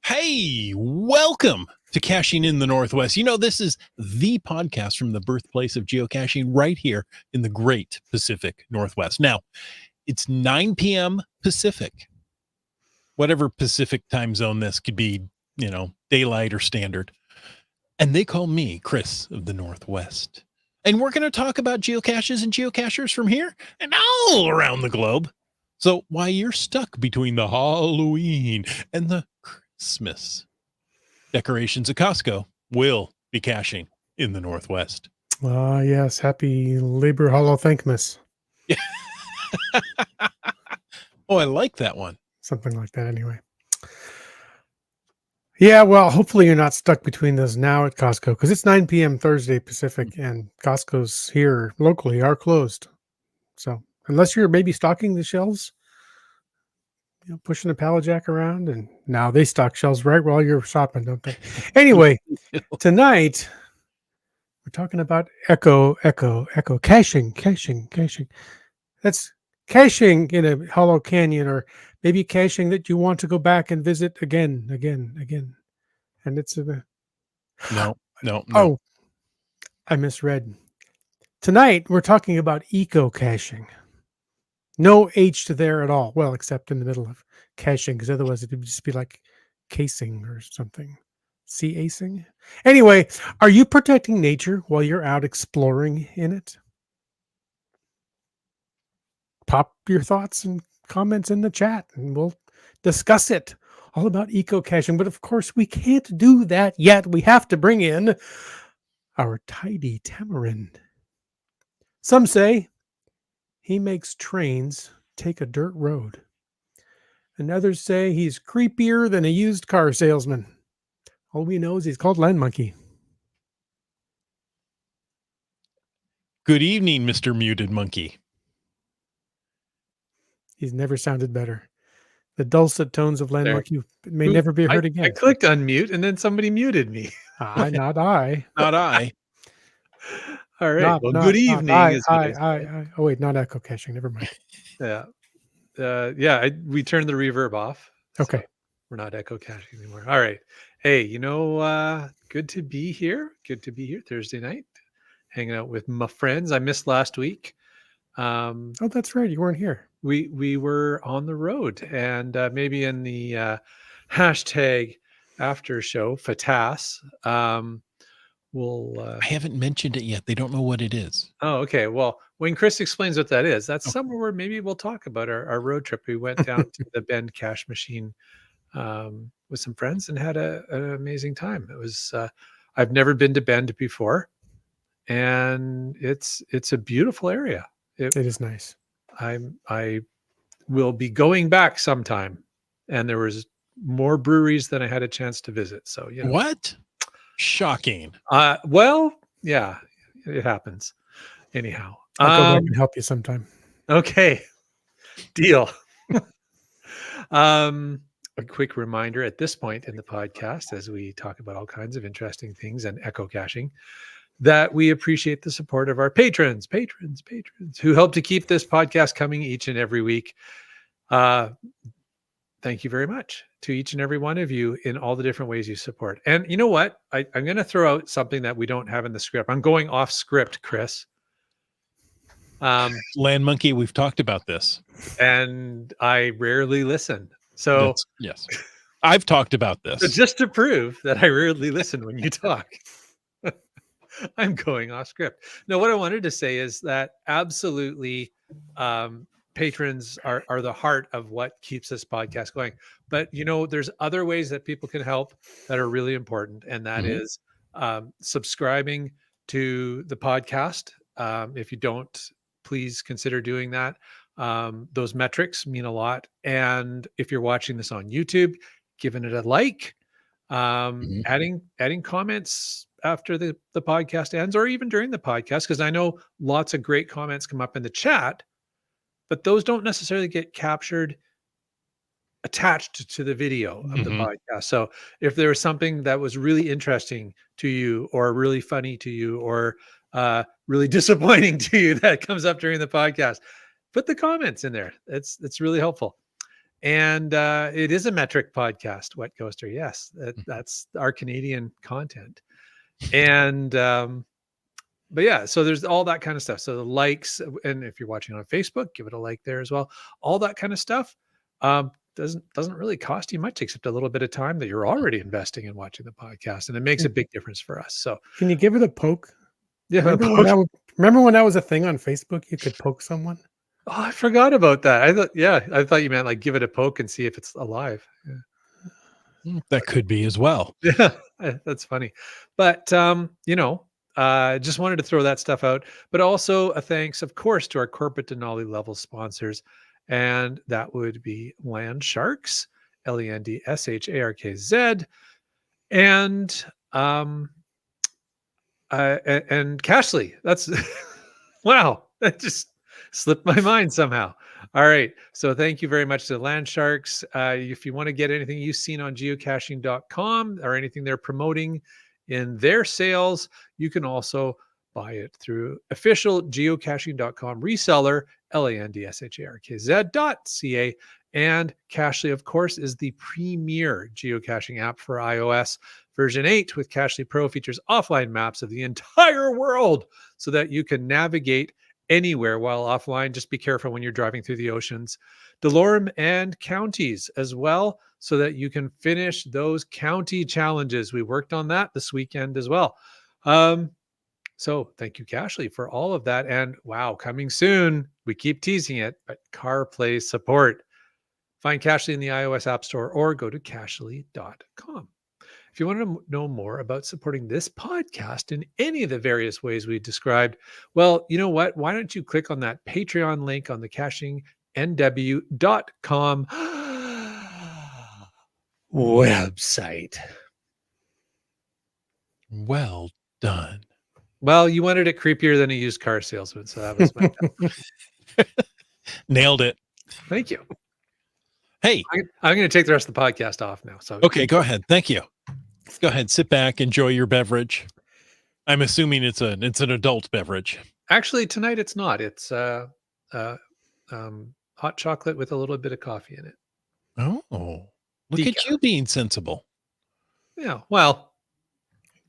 Hey, welcome to Caching in the Northwest. You know, this is the podcast from the birthplace of geocaching right here in the great Pacific Northwest. Now, it's 9 p.m. Pacific, whatever Pacific time zone this could be, daylight or standard. And they call me Chris of the Northwest. And we're going to talk about geocaches and geocachers from here and all around the globe. So why you're stuck between the Halloween and the Christmas decorations at Costco will be caching in the Northwest. Yes. Happy Labor Hollow Thankmas. Yeah. Oh, I like that one. Something like that anyway. Yeah, well, hopefully you're not stuck between those now at Costco because it's 9 p.m. Thursday Pacific and Costco's here locally are closed. So unless you're maybe stocking the shelves, pushing a pallet jack around, and now they stock shelves right while you're shopping, don't they? Anyway, tonight we're talking about caching. That's caching in a hollow canyon, or maybe caching that you want to go back and visit again. And it's No. Oh, I misread. Tonight we're talking about eco-caching. No H to there at all. Well, except in the middle of caching, because otherwise it would just be like casing or something. C-acing. Anyway, are you protecting nature while you're out exploring in it? Pop your thoughts and comments in the chat and we'll discuss it. All about eco-caching. But of course, we can't do that yet. We have to bring in our tidy tamarind. Some say he makes trains take a dirt road. And others say he's creepier than a used car salesman. All we know is he's called Land Monkey. Good evening, Mr. Muted Monkey. He's never sounded better. The dulcet tones of Land Monkey may never be heard again. I clicked unmute and then somebody muted me. Not I. Not I. All right. Good evening. Oh, wait, not echo caching. Never mind. Yeah. We turned the reverb off. Okay. So we're not echo caching anymore. All right. Hey, good to be here. Good to be here Thursday night, hanging out with my friends. I missed last week. Oh, that's right. You weren't here. We were on the road, and maybe in the hashtag after show FATAS, I haven't mentioned it yet. They don't know what it is. Oh, okay. Well, when Chris explains what that is, that's somewhere where maybe we'll talk about our road trip. We went down to the Bend Cache Machine with some friends and had an amazing time. It was I've never been to Bend before, and it's a beautiful area. It is nice. I will be going back sometime, and there was more breweries than I had a chance to visit. So What? Shocking. Well, yeah, it happens. Anyhow, I'll go back and help you sometime. Okay, deal. A quick reminder at this point in the podcast, as we talk about all kinds of interesting things and echo caching, that we appreciate the support of our patrons who help to keep this podcast coming each and every week. Thank you very much to each and every one of you in all the different ways you support. And you know what? I'm going to throw out something that we don't have in the script. I'm going off script, Chris. Land Monkey, we've talked about this. And I rarely listen. So yes, I've talked about this. So just to prove that I rarely listen when you talk, I'm going off script. No, what I wanted to say is that absolutely patrons are the heart of what keeps this podcast going. But, there's other ways that people can help that are really important. And that is subscribing to the podcast. If you don't, please consider doing that. Those metrics mean a lot. And if you're watching this on YouTube, giving it a like, Mhm. Adding comments after the podcast ends, or even during the podcast, because I know lots of great comments come up in the chat, but those don't necessarily get captured attached to the video of the Mhm. podcast. So if there was something that was really interesting to you, or really funny to you, or really disappointing to you that comes up during the podcast, put the comments in there. It's really helpful. And it is a metric podcast, Wet Coaster. Yes, that's our Canadian content. And but yeah, so there's all that kind of stuff. So the likes, and if you're watching on Facebook, give it a like there as well. All that kind of stuff doesn't really cost you much, except a little bit of time that you're already investing in watching the podcast, and it makes a big difference for us. So Can you give it a poke? yeah, Remember when that was a thing on Facebook? You could poke someone. oh, I forgot about that. I thought you meant like give it a poke and see if it's alive. Yeah. That could be as well. Yeah, that's funny. But just wanted to throw that stuff out. But also a thanks, of course, to our corporate Denali level sponsors. And that would be Land Sharks, LENDSHARKZ, and and Cashly. That's wow, that just slipped my mind somehow. All right. So thank you very much to Land Sharks. If you want to get anything you've seen on geocaching.com or anything they're promoting in their sales, you can also buy it through official geocaching.com reseller, LANDSHARKZ.ca. And Cashly, of course, is the premier geocaching app for iOS. Version 8 with Cashly Pro features offline maps of the entire world so that you can navigate anywhere while offline. Just be careful when you're driving through the oceans. Delorme and counties as well, so that you can finish those county challenges. We worked on that this weekend as well. So thank you, Cashly, for all of that. And wow, coming soon. We keep teasing it, but CarPlay support. Find Cashly in the iOS App Store or go to cashly.com. If you want to know more about supporting this podcast in any of the various ways we described, well, you know what? Why don't you click on that Patreon link on the cashingnw.com website? Well done. Well, you wanted it creepier than a used car salesman, so that was my Nailed it. Thank you. Hey, I'm going to take the rest of the podcast off now. So okay, go ahead. Thank you. Go ahead, sit back, enjoy your beverage. I'm assuming it's an adult beverage. Actually, tonight it's not. It's hot chocolate with a little bit of coffee in it. Oh, look Decaf. at you being sensible. Yeah, well,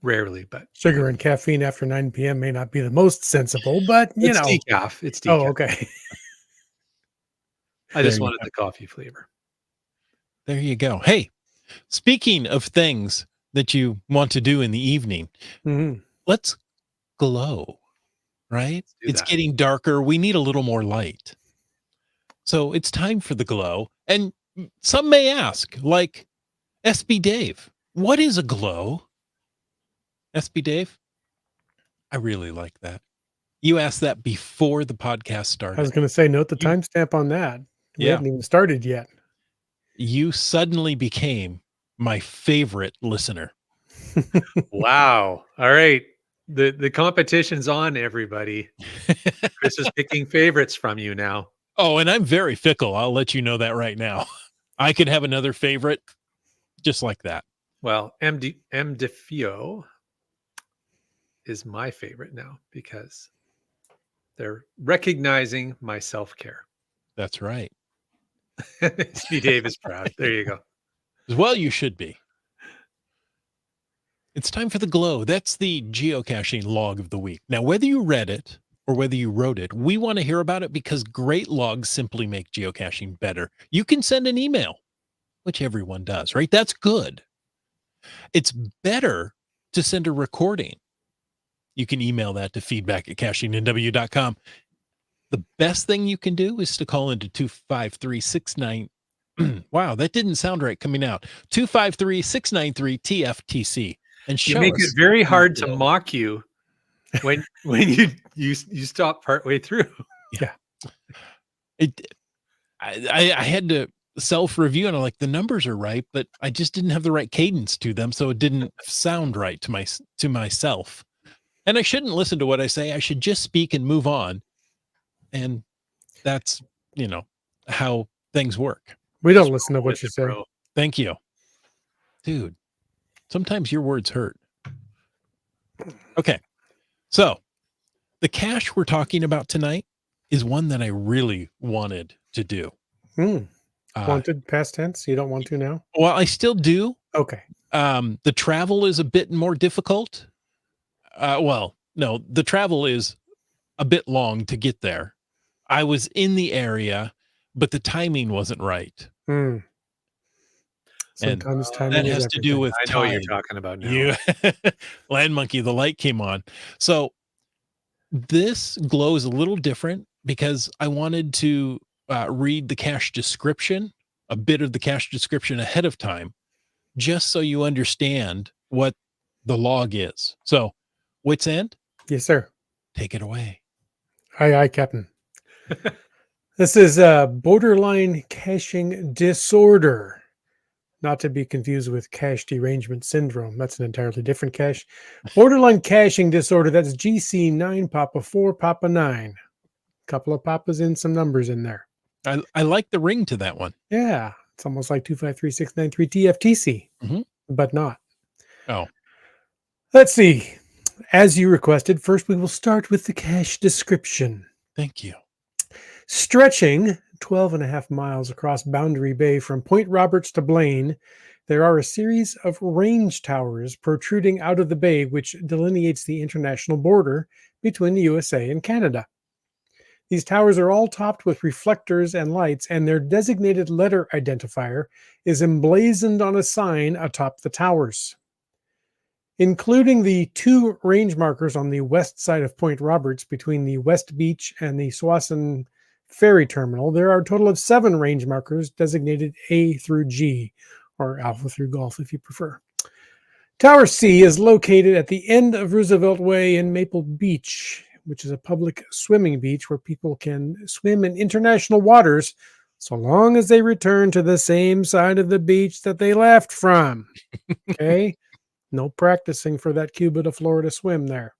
rarely, but Sugar and caffeine after 9 p.m. may not be the most sensible, but it's decaf. It's decaf. Oh, okay. I just There you wanted go. the coffee flavor. There you go. Hey, speaking of things that you want to do in the evening, Mhm. let's glow, right? do It's that. getting darker. We need a little more light. So it's time for the glow. And some may ask, like SB Dave, what is a glow? SB Dave? I really like that. You asked that before the podcast started. I was going to say, note the You- timestamp on that. We Yeah. haven't even started yet. You suddenly became my favorite listener. Wow. All right. The competition's on, everybody. Chris is picking favorites from you now. Oh, and I'm very fickle. I'll let you know that right now. I could have another favorite just like that. Well, M. DeFio is my favorite now because they're recognizing my self-care. That's right. SB Dave is proud. There you go. Well, you should be. It's time for the glow. That's the geocaching log of the week. Now, whether you read it or whether you wrote it, we want to hear about it because great logs simply make geocaching better. You can send an email, which everyone does, right? That's good. It's better to send a recording. You can email that to feedback@cashingnw.com. The best thing you can do is to call into 25369. Wow, that didn't sound right coming out. 253-693-TFTC. And show You make us it very your hard to glow. mock you when you stop partway through. I had to self-review and I'm like, the numbers are right, but I just didn't have the right cadence to them. So it didn't sound right to myself. And I shouldn't listen to what I say. I should just speak and move on. And that's, how things work. We don't Just listen to roll what with you it, say. bro. Thank you. Dude, sometimes your words hurt. Okay. So the cache we're talking about tonight is one that I really wanted to do. Wanted past tense. You don't want to now? Well, I still do. Okay. The travel is a bit more difficult. No, the travel is a bit long to get there. I was in the area, but the timing wasn't right. Sometimes And timing that is has to do everything. with I know what you're tide. talking about now. You land monkey, the light came on. So this glow is a little different because I wanted to read the cache description, a bit of the cache description ahead of time, just so you understand what the log is. So, Wits End, Yes, sir. take it away. Aye, Captain. This is borderline caching disorder, not to be confused with cache derangement syndrome. That's an entirely different cache. Borderline caching disorder. That's GC9 Papa 4 Papa 9. Couple of papas and some numbers in there. I like the ring to that one. Yeah, it's almost like 25363 TFTC, but not. Oh, Let's see. As you requested, first we will start with the cache description. thank you. Stretching 12 and a half miles across Boundary Bay from Point Roberts to Blaine, there are a series of range towers protruding out of the bay, which delineates the international border between the USA and Canada. These towers are all topped with reflectors and lights, and their designated letter identifier is emblazoned on a sign atop the towers. Including the 2 range markers on the west side of Point Roberts between the West Beach and the Swanson Ferry Terminal, there are a total of 7 range markers designated A through G, or Alpha through Golf if you prefer. Tower C is located at the end of Roosevelt Way in Maple Beach, which is a public swimming beach where people can swim in international waters so long as they return to the same side of the beach that they left from. Okay? No practicing for that Cuba to Florida swim there.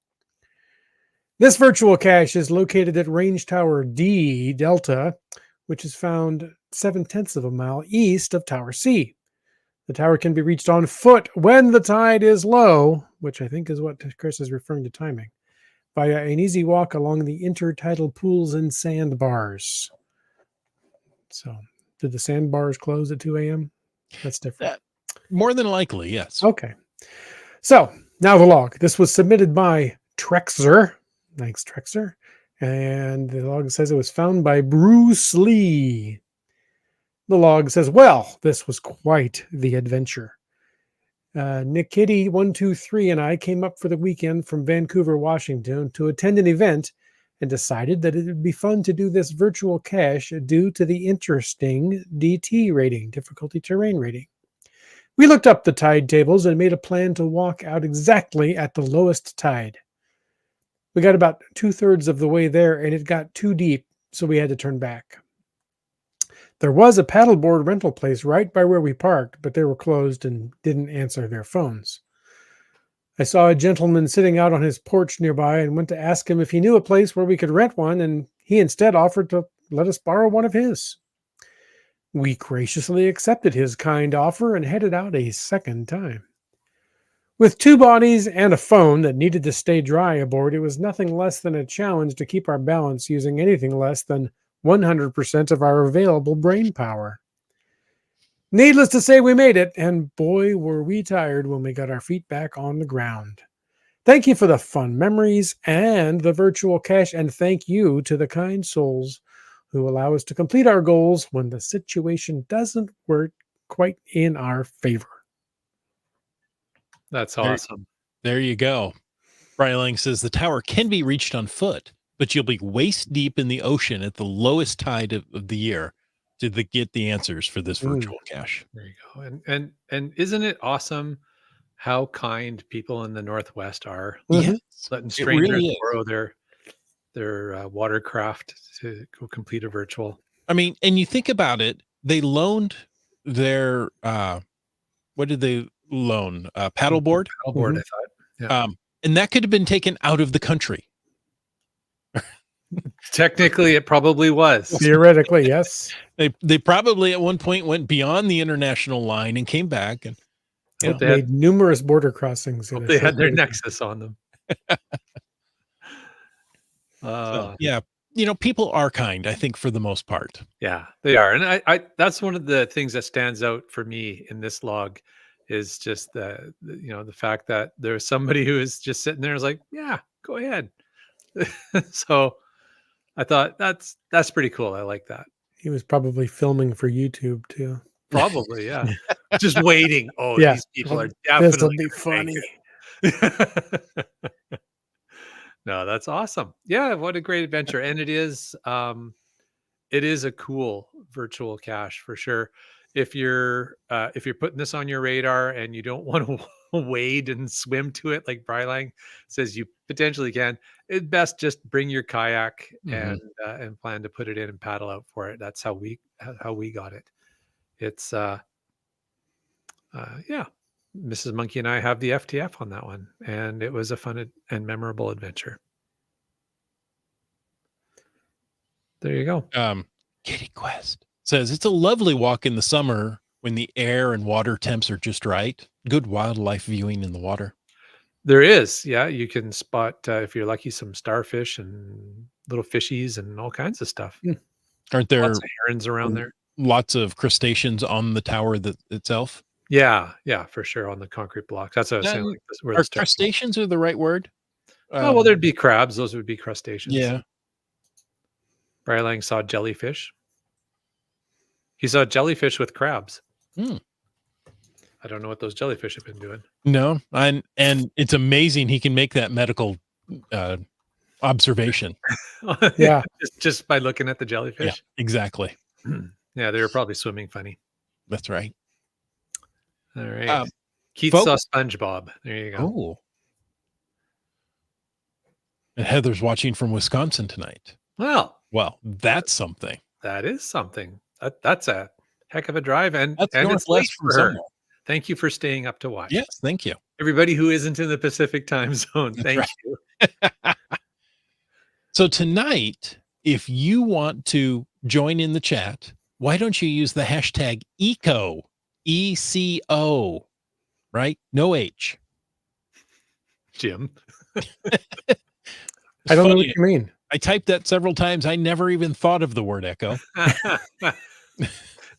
This virtual cache is located at Range Tower D Delta, which is found 7/10 of a mile east of Tower C. The tower can be reached on foot when the tide is low, which I think is what Chris is referring to timing, via an easy walk along the intertidal pools and sandbars. So, did the sandbars close at 2 a.m.? That's different. More than likely, yes. Okay. So, now the log. This was submitted by Trexer. Thanks, Trexer. And the log says it was found by Bruce Lee. The log says, well, this was quite the adventure. Nick Kitty 123 and I came up for the weekend from Vancouver, Washington to attend an event and decided that it would be fun to do this virtual cache due to the interesting DT rating, difficulty terrain rating. We looked up the tide tables and made a plan to walk out exactly at the lowest tide. We got about 2/3 of the way there and it got too deep, so we had to turn back. There was a paddleboard rental place right by where we parked, but they were closed and didn't answer their phones. I saw a gentleman sitting out on his porch nearby and went to ask him if he knew a place where we could rent one, and he instead offered to let us borrow one of his. We graciously accepted his kind offer and headed out a second time. With 2 bodies and a phone that needed to stay dry aboard, it was nothing less than a challenge to keep our balance using anything less than 100% of our available brain power. Needless to say, we made it, and boy, were we tired when we got our feet back on the ground. Thank you for the fun memories and the virtual cache, and thank you to the kind souls who allow us to complete our goals when the situation doesn't work quite in our favor. That's awesome. There you go. Brylang says the tower can be reached on foot, but you'll be waist deep in the ocean at the lowest tide of the year to get the answers for this virtual cache. There you go. And isn't it awesome how kind people in the Northwest are? Yes, Letting it strangers really is. borrow their watercraft to go complete a virtual. I mean, and you think about it, they loaned their what did they loan? Paddleboard. Paddleboard, Mhm. I thought. Yeah. And that could have been taken out of the country. Technically, it probably was. Theoretically, yes. They probably at one point went beyond the international line and came back, and you Hope know, they had, Made numerous border crossings in hope a they short had their period of time. Nexus on them. so, yeah, people are kind, I think, for the most part. Yeah, they are. And I that's one of the things that stands out for me in this log is just the fact that there's somebody who is just sitting there and is like, yeah, go ahead. So I thought that's pretty cool. I like that. He was probably filming for YouTube too. Probably, yeah. Just waiting. Oh, Yeah. these people are This will definitely be gonna funny. make it. No, that's awesome. Yeah, what a great adventure. And it is a cool virtual cache for sure. If you're putting this on your radar and you don't want to wade and swim to it like Brylang says you potentially can, it best just bring your kayak Mhm. and plan to put it in and paddle out for it. That's how we got it. It's yeah. Mrs. Monkey and I have the FTF on that one, and it was a fun and memorable adventure. There you go. Kitty Quest says it's a lovely walk in the summer when the air and water temps are just right. Good wildlife viewing in the water. There is, yeah. You can spot if you're lucky some starfish and little fishies and all kinds of stuff. Aren't there Lots of herons around there. lots of crustaceans on the tower itself? Yeah, yeah, for sure on the concrete blocks. That's what I was saying. Like where Are the stuff. crustaceans are the right word? Oh well, there'd be crabs. Those would be crustaceans. Yeah. Brylang saw jellyfish. He saw jellyfish with crabs. Hmm. I don't know what those jellyfish have been doing. No, and it's amazing he can make that medical observation. Yeah. just by looking at the Yeah, jellyfish. exactly. Yeah, they were probably swimming funny. That's right. All right. Keith folks- saw SpongeBob. There you go. Oh. And Heather's watching from Wisconsin tonight. Well, That's something. that is something. That's a heck of a drive, and That's it's northwest late from for her. somewhere. Thank you for staying up to watch. Yes, thank you. Everybody who isn't in the Pacific time zone, That's thank right. you. So tonight, if you want to join in the chat, why don't you use the hashtag ECO, ECO, right? No H. Jim. I don't know what you mean. I typed that several times. I never even thought of the word echo.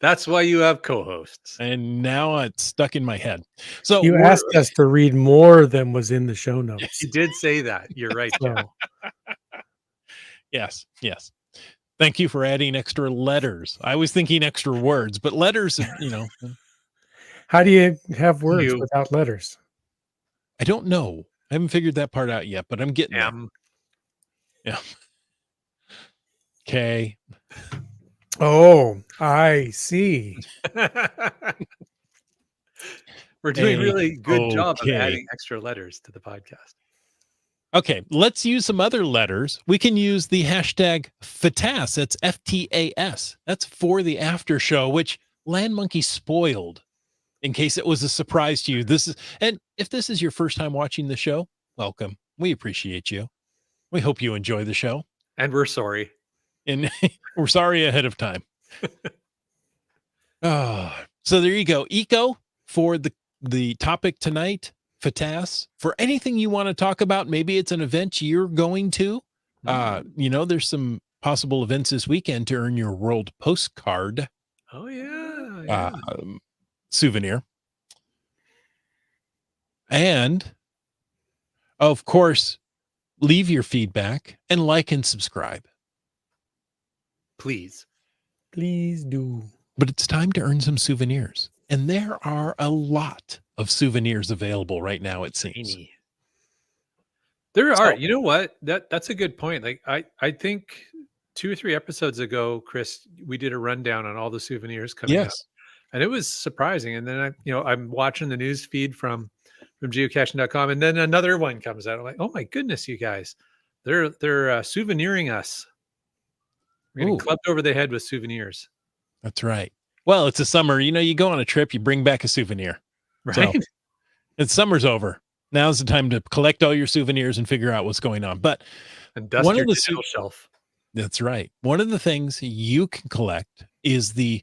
That's why you have co-hosts. And now it's stuck in my head. So You asked us to read more than was in the show notes. You did say that. You're right, Jim. So yes. Thank you for adding extra letters. I was thinking extra words, but letters, how do you have words You- without letters? I don't know. I haven't figured that part out yet, but I'm getting there. Yeah. Okay. Oh, I see. We're doing really good job of Okay. adding extra letters to the podcast. Okay, let's use some other letters. We can use the hashtag FTAS. That's FTAS. That's for the after show, which Land Monkey spoiled in case it was a surprise to you. And if this is your first time watching the show, welcome. We appreciate you. We hope you enjoy the show. And we're sorry. And we're sorry ahead of time. So there you go. Eco for the topic tonight. FTAS for anything you want to talk about. Maybe it's an event you're going to. There's some possible events this weekend to earn your world postcard Oh yeah. souvenir. And of course, leave your feedback and like and subscribe. Please. Please do. But it's time to earn some souvenirs. And there are a lot of souvenirs available right now, it seems. Tiny. There are. So- You know what? That's a good point. Like I think 2 or 3 episodes ago, Chris, we did a rundown on all the souvenirs coming up. Yes. And it was surprising. And then I'm watching the news feed from geocaching.com, and then another one comes out. I'm like, oh my goodness, you guys, they're souveniring us. We're getting Ooh. clubbed over the head with souvenirs. That's right. Well, it's a summer. You go on a trip, you bring back a souvenir. Right? So it's summer's over. Now's the time to collect all your souvenirs and figure out what's going on. But And dust one your of the digital shelf. that's right. One of the things you can collect is the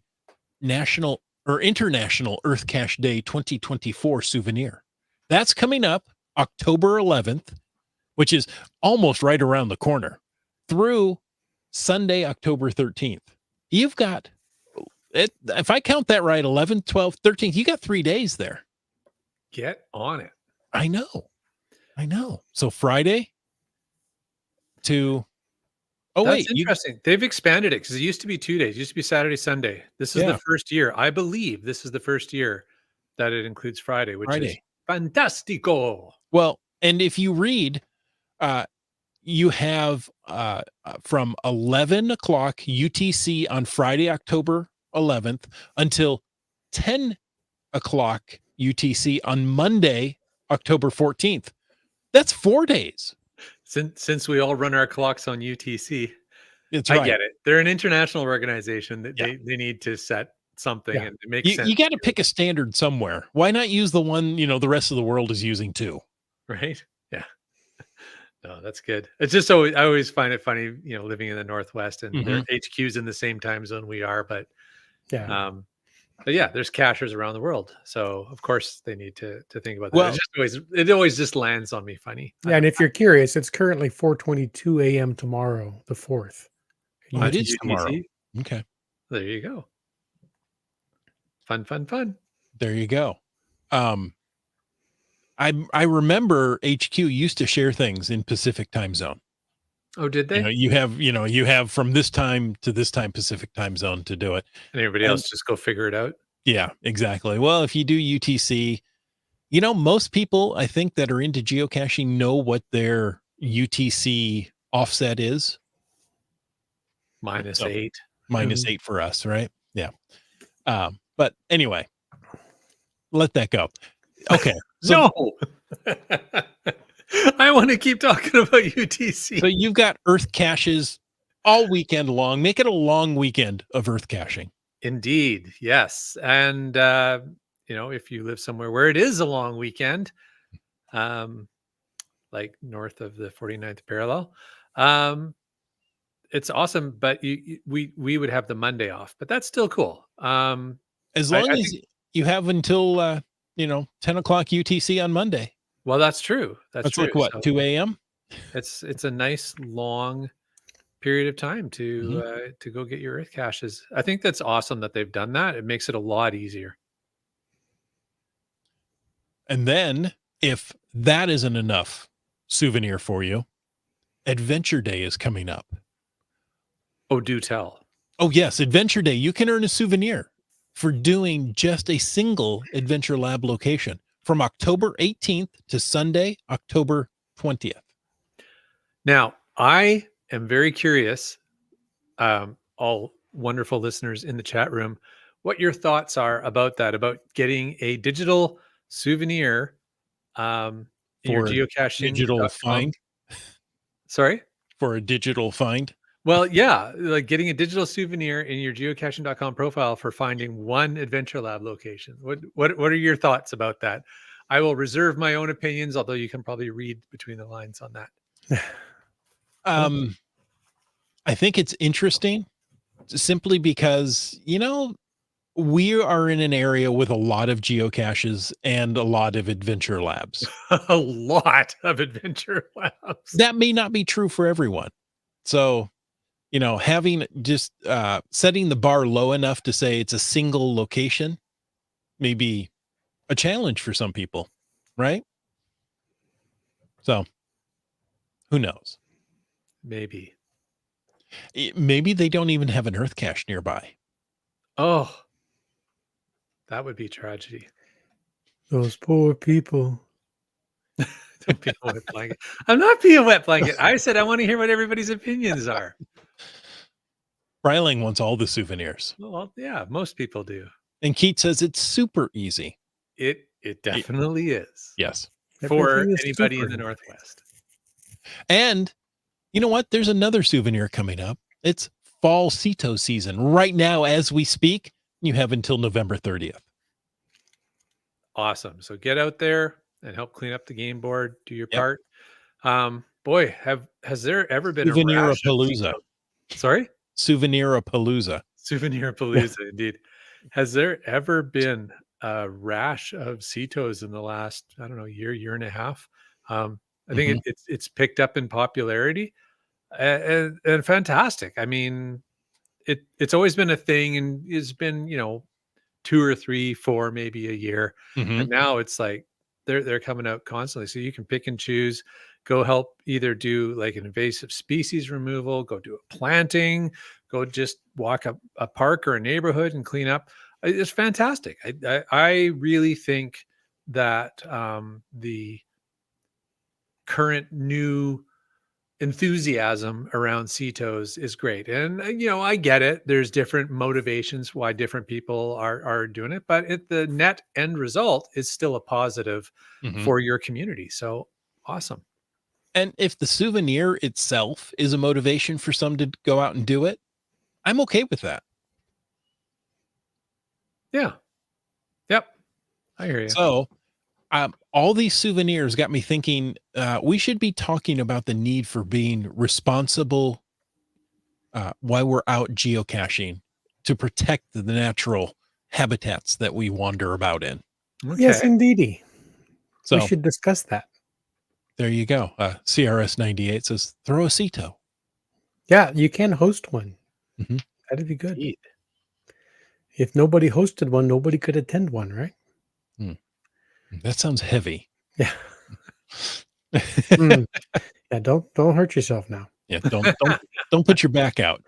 National or International Earth Cache Day 2024 souvenir. That's coming up October 11th, which is almost right around the corner, through Sunday, October 13th. You've got it. If I count that right, 11, 12, 13, you got 3 days there. Get on it. I know. So Friday to, oh, That's wait, interesting. They've expanded it because it used to be 2 days. It used to be Saturday, Sunday. This is Yeah. the first year. I believe this is the first year that it includes Friday, which is Friday. fantastico. Well, and if you read, you have from 11 o'clock UTC on Friday, October 11th until 10 o'clock UTC on Monday, October 14th. That's 4 days. Since we all run our clocks on UTC, It's I right. get it. They're an international organization that Yeah. they need to set something, Yeah. and it makes sense. You got to pick a standard somewhere. Why not use the one, the rest of the world is using too? Right? Yeah. No, that's good. It's just so I always find it funny, living in the Northwest and their HQs in the same time zone we are, but Yeah. yeah, there's cachers around the world, so of course they need to think about that. Well- It always just lands on me funny. Yeah, and if you're curious, it's currently 4:22 a.m. tomorrow, the 4th. Oh, it is UTC. tomorrow. Okay. There you go. Fun. There you go. I remember HQ used to share things in Pacific time zone. Oh, did they? You have from this time to this time Pacific time zone to do it. And everybody else just go figure it out. Yeah, exactly. Well, if you do UTC, most people I think that are into geocaching know what their UTC offset is. Minus So, 8. Minus 8 for us, right? Yeah. But anyway, let that go. Okay. So, No. I want to keep talking about UTC. so you've got Earth caches all weekend long. Make it a long weekend of Earth caching. Indeed, yes. And if you live somewhere where it is a long weekend, like north of the 49th parallel, it's awesome. But we would have the Monday off, but that's still cool. As long as you have until 10 o'clock UTC on Monday. Well, that's true. That's true. like what, So 2 a.m.? it's a nice long period of time to go get your Earth caches. I think that's awesome that they've done that. It makes it a lot easier. And then if that isn't enough souvenir for you, Adventure Day is coming up. Oh, do tell. Oh, yes. Adventure Day. You can earn a souvenir for doing just a single Adventure Lab location from October 18th to Sunday, October 20th. Now, I am very curious, all wonderful listeners in the chat room, what your thoughts are about that, about getting a digital souvenir in your For geocaching. digital find. Sorry? For a digital find. Well, yeah, like getting a digital souvenir in your geocaching.com profile for finding one Adventure Lab location. What are your thoughts about that? I will reserve my own opinions, although you can probably read between the lines on that. I think it's interesting simply because, we are in an area with a lot of geocaches and a lot of adventure labs. A lot of Adventure Labs. That may not be true for everyone. So, having just setting the bar low enough to say it's a single location may be a challenge for some people, right? So, who knows? Maybe. Maybe they don't even have an Earth cache nearby. Oh, that would be tragedy. Those poor people. Don't be a wet blanket. I'm not being a wet blanket. I said I want to hear what everybody's opinions are. Bryling wants all the souvenirs. Well, yeah, most people do. And Keith says it's super easy. It definitely is. Yes. For Everything is anybody in super the easy. Northwest. And you know what? There's another souvenir coming up. It's fall Ceto season. Right now, as we speak, You have until November 30th. Awesome. So get out there and help clean up the game board. Do your Yep. part. Boy, has there ever been a Souvenir rash of Palooza. Cetos? Sorry? Souvenir Palooza. Souvenir Palooza, indeed. Has there ever been a rash of Cetos in the last, I don't know, year and a half? I think it's picked up in popularity and fantastic. I mean, it's always been a thing and it's been, 2 or 3, 4, maybe a year. Mm-hmm. But now it's like they're coming out constantly. So you can pick and choose, go help either do like an invasive species removal, go do a planting, go just walk up a park or a neighborhood and clean up. It's fantastic. I really think that the current new enthusiasm around Cetos is great. And I get it. There's different motivations why different people are doing it, but the net end result is still a positive Mm-hmm. for your community. So awesome. And if the souvenir itself is a motivation for some to go out and do it, I'm okay with that. Yeah. Yep. I hear you. So, all these souvenirs got me thinking, we should be talking about the need for being responsible while we're out geocaching to protect the natural habitats that we wander about in. Okay. Yes, indeedy. So We should discuss that. there you go. CRS 98 says, throw a Ceto. Yeah, you can host one. Mhm. That'd be good. Indeed. If nobody hosted one, nobody could attend one, right? That sounds heavy. Yeah. Mm. Yeah, don't hurt yourself now. Yeah, don't put your back out.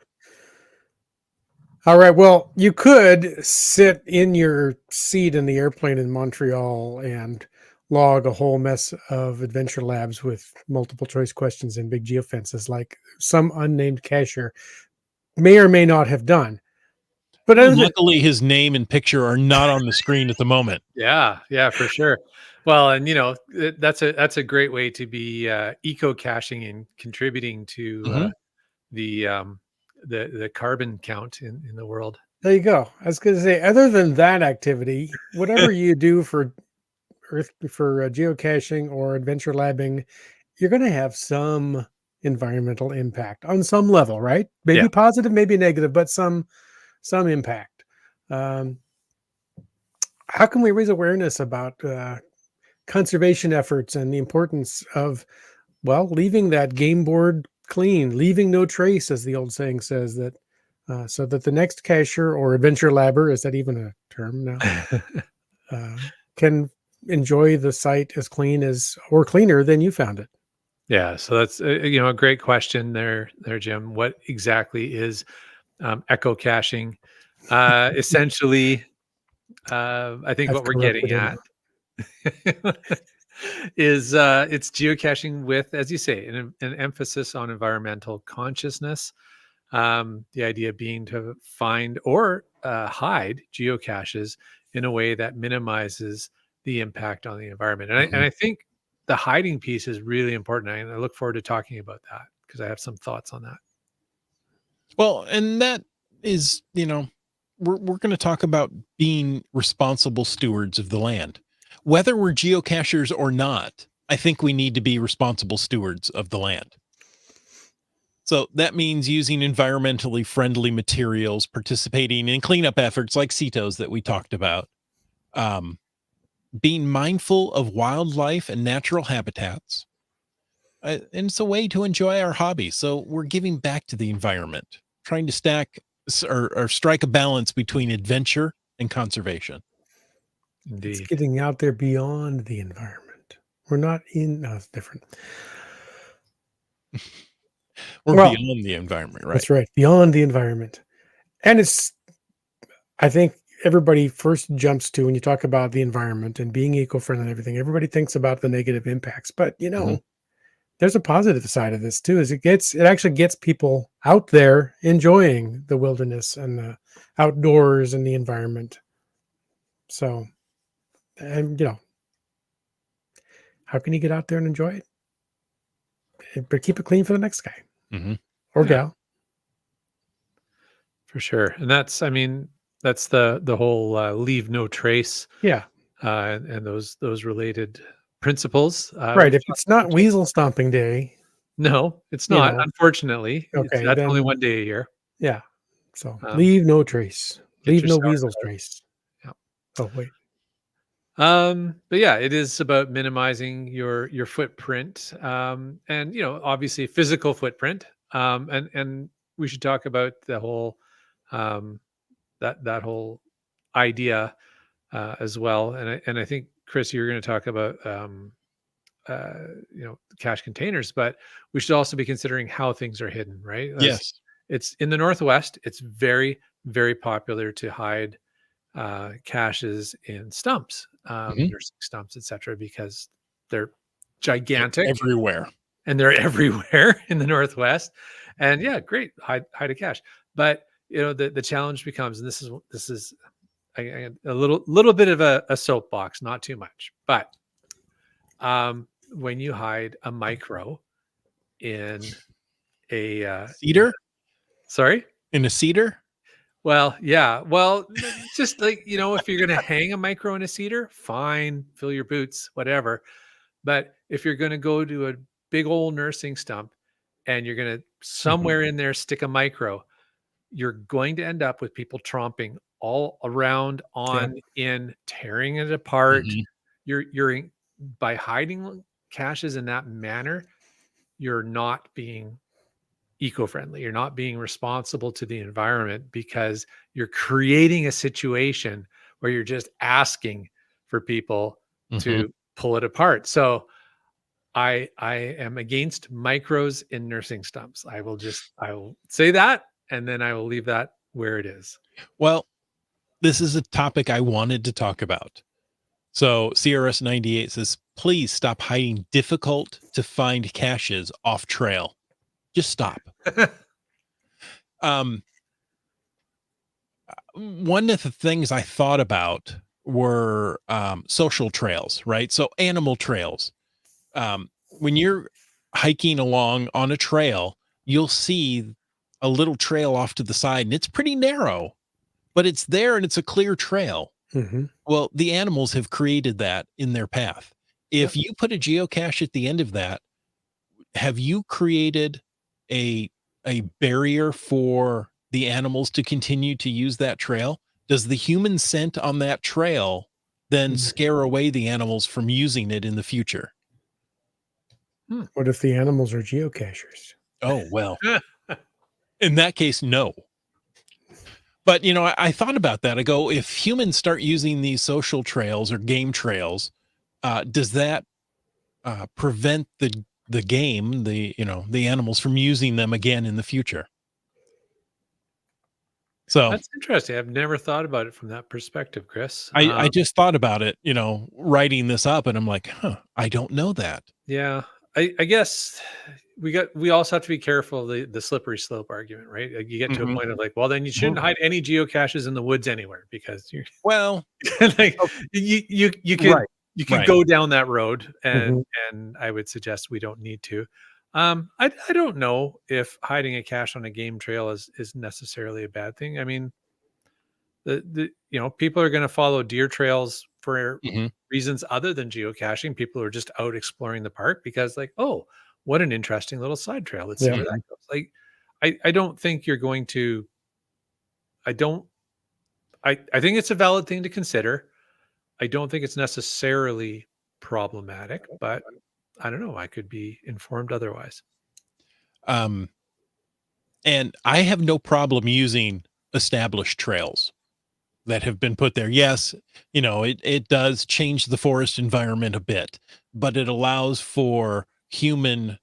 All right. Well, you could sit in your seat in the airplane in Montreal and log a whole mess of adventure labs with multiple choice questions and big geofences like some unnamed cacher may or may not have done. But Luckily, his name and picture are not on the screen at the moment. Yeah, for sure. Well, and that's a great way to be eco caching and contributing to the carbon count in the world. there you go. I was going to say, other than that activity, whatever you do for geocaching or adventure labbing, you're going to have some environmental impact on some level, right? Maybe Yeah. positive, maybe negative, but some impact. How can we raise awareness about conservation efforts and the importance of, well, leaving that game board clean, leaving no trace, as the old saying says, that so that the next cacher or adventure labber, is that even a term now, can enjoy the site as clean as or cleaner than you found it. Yeah, so that's a great question there, Jim. What exactly is echo caching? Essentially, I think I've what we're getting corrupted at is it's geocaching with, as you say, an emphasis on environmental consciousness. The idea being to find or hide geocaches in a way that minimizes the impact on the environment. And I think the hiding piece is really important. And I look forward to talking about that because I have some thoughts on that. Well, and that is, we're going to talk about being responsible stewards of the land. Whether we're geocachers or not, I think we need to be responsible stewards of the land. So that means using environmentally friendly materials, participating in cleanup efforts like Cetos that we talked about, being mindful of wildlife and natural habitats. And it's a way to enjoy our hobby. So we're giving back to the environment, trying to or strike a balance between adventure and conservation. It's Indeed. getting out there beyond the environment. We're not in. No, it's different. We're Well, beyond the environment, right? That's right, beyond the environment. And I think everybody first jumps to, when you talk about the environment and being eco-friendly and everything, everybody thinks about the negative impacts. But there's a positive side of this too, is it actually gets people out there enjoying the wilderness and the outdoors and the environment. So, and how can you get out there and enjoy it? But keep it clean for the next guy or gal. For sure. And that's, I mean, That's the whole leave no trace, Yeah. and those related principles. Right. If it's not weasel stomping day, No, it's you not. know, Unfortunately, okay, that's only then one day a year. yeah. So Um, leave no trace. get Leave your no weasel sauerkraut. trace. Yeah. Oh, wait. But yeah, it is about minimizing your footprint, and obviously physical footprint. And we should talk about the whole um, that whole idea as well. And I think Chris, you're going to talk about cache containers, but we should also be considering how things are hidden, right? Yes. It's in the Northwest. It's very, very popular to hide caches in stumps, Mhm. nursing stumps, etc., because they're They're gigantic everywhere. and they're everywhere in the Northwest. And yeah, great, hide a cache. But the challenge becomes, and this is a little bit of a soapbox, not too much, but when you hide a micro in in Cedar? sorry. In a cedar? Well, yeah. Well, just like, if you're going to hang a micro in a cedar, fine, fill your boots, whatever. But if you're going to go to a big old nursing stump and you're going to Mhm. somewhere in there stick a micro, you're going to end up with people tromping all around, Yeah. on, in, tearing it apart. Mhm. By hiding caches in that manner, you're not being eco-friendly. You're not being responsible to the environment because you're creating a situation where you're just asking for people Mhm. to pull it apart. So I am against micros in nursing stumps. I will say that, and then I will leave that where it is. Well, this is a topic I wanted to talk about. So CRS 98 says, please stop hiding difficult to find caches off trail. Just stop. Um, One of the things I thought about were social trails, right? So animal trails. When you're hiking along on a trail, you'll see a little trail off to the side and it's pretty narrow, but it's there and it's a clear trail. Hmm. Well, the animals have created that in their path. Yep. If you put a geocache at the end of that, have you created a a barrier for the animals to continue to use that trail? Does the human scent on that trail then Mm. scare away the animals from using it in the future? Hmm. What if the animals are geocachers? Oh, well, in that case, no. But I thought about that. I go, if humans start using these social trails or game trails, does that prevent the game, the animals from using them again in the future? So That's interesting. I've never thought about it from that perspective, Chris. I just thought about it, writing this up, and I'm like, huh, I don't know that. Yeah, I guess we also have to be careful of the slippery slope argument, right? Like you get to a Mhm. point of like, well, then you shouldn't Mhm. hide any geocaches in the woods anywhere because you're Well, like oh, you could right, you could right. go down that road, and Mhm. I would suggest we don't need to. I don't know if hiding a cache on a game trail is necessarily a bad thing. I mean, the people are going to follow deer trails for Mhm. reasons other than geocaching. People are just out exploring the park because like, oh, what an interesting little side trail, let's see Yeah. where that Mhm. goes. Like I don't think you're going to I don't I think it's a valid thing to consider. I don't think it's necessarily problematic, but I don't know, I could be informed otherwise. Um, and I have no problem using established trails that have been put there. Yes, it does change the forest environment a bit, but it allows for human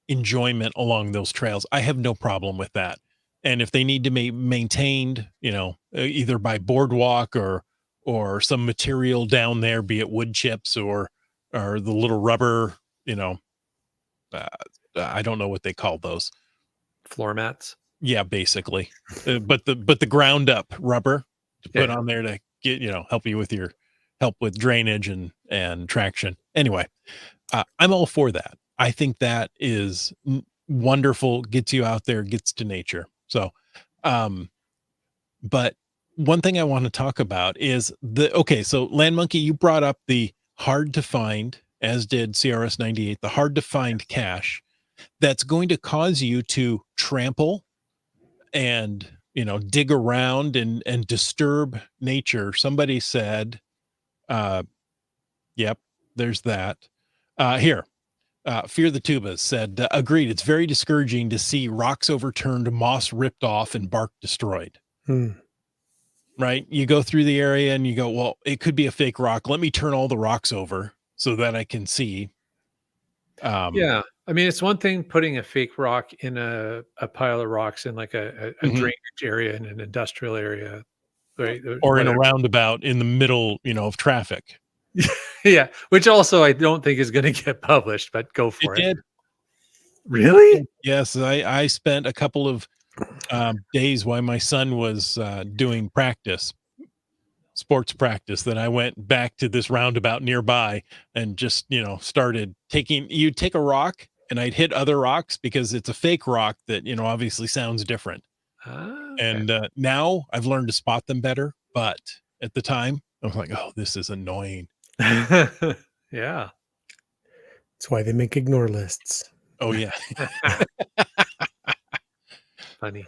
enjoyment along those trails. I have no problem with that. And if they need to be maintained, either by boardwalk or some material down there, be it wood chips or the little rubber, uh, I don't know what they call those. Floor mats. Yeah, basically. But the ground up rubber to Yeah, put yeah. on there to get, help you with your help with drainage and traction. Anyway, I'm all for that. I think that is wonderful, gets you out there, gets to nature. So, um, but one thing I want to talk about is so Land Monkey, you brought up the hard to find, as did CRS 98, the hard to find cache that's going to cause you to trample and, dig around and disturb nature. Somebody said, yep, there's that. Here, Fear the Tubas said, agreed. It's very discouraging to see rocks overturned, moss ripped off, and bark destroyed. Hmm. Right? You go through the area and you go, well, it could be a fake rock. Let me turn all the rocks over so that I can see. Yeah. I mean, it's one thing putting a fake rock in a pile of rocks in like a Mhm. drainage area in an industrial area, right? Or in a Whatever. roundabout in the middle, of traffic. Yeah. Which also I don't think is going to get published, but go It for it. did. Really? Yes, I spent a couple of days while my son was doing sports practice. Then I went back to this roundabout nearby and just, started you'd take a rock and I'd hit other rocks because it's a fake rock that, obviously sounds different. Ah, okay. And now I've learned to spot them better. But at the time, I was like, oh, this is annoying. Yeah. That's why they make ignore lists. Oh, yeah. Funny.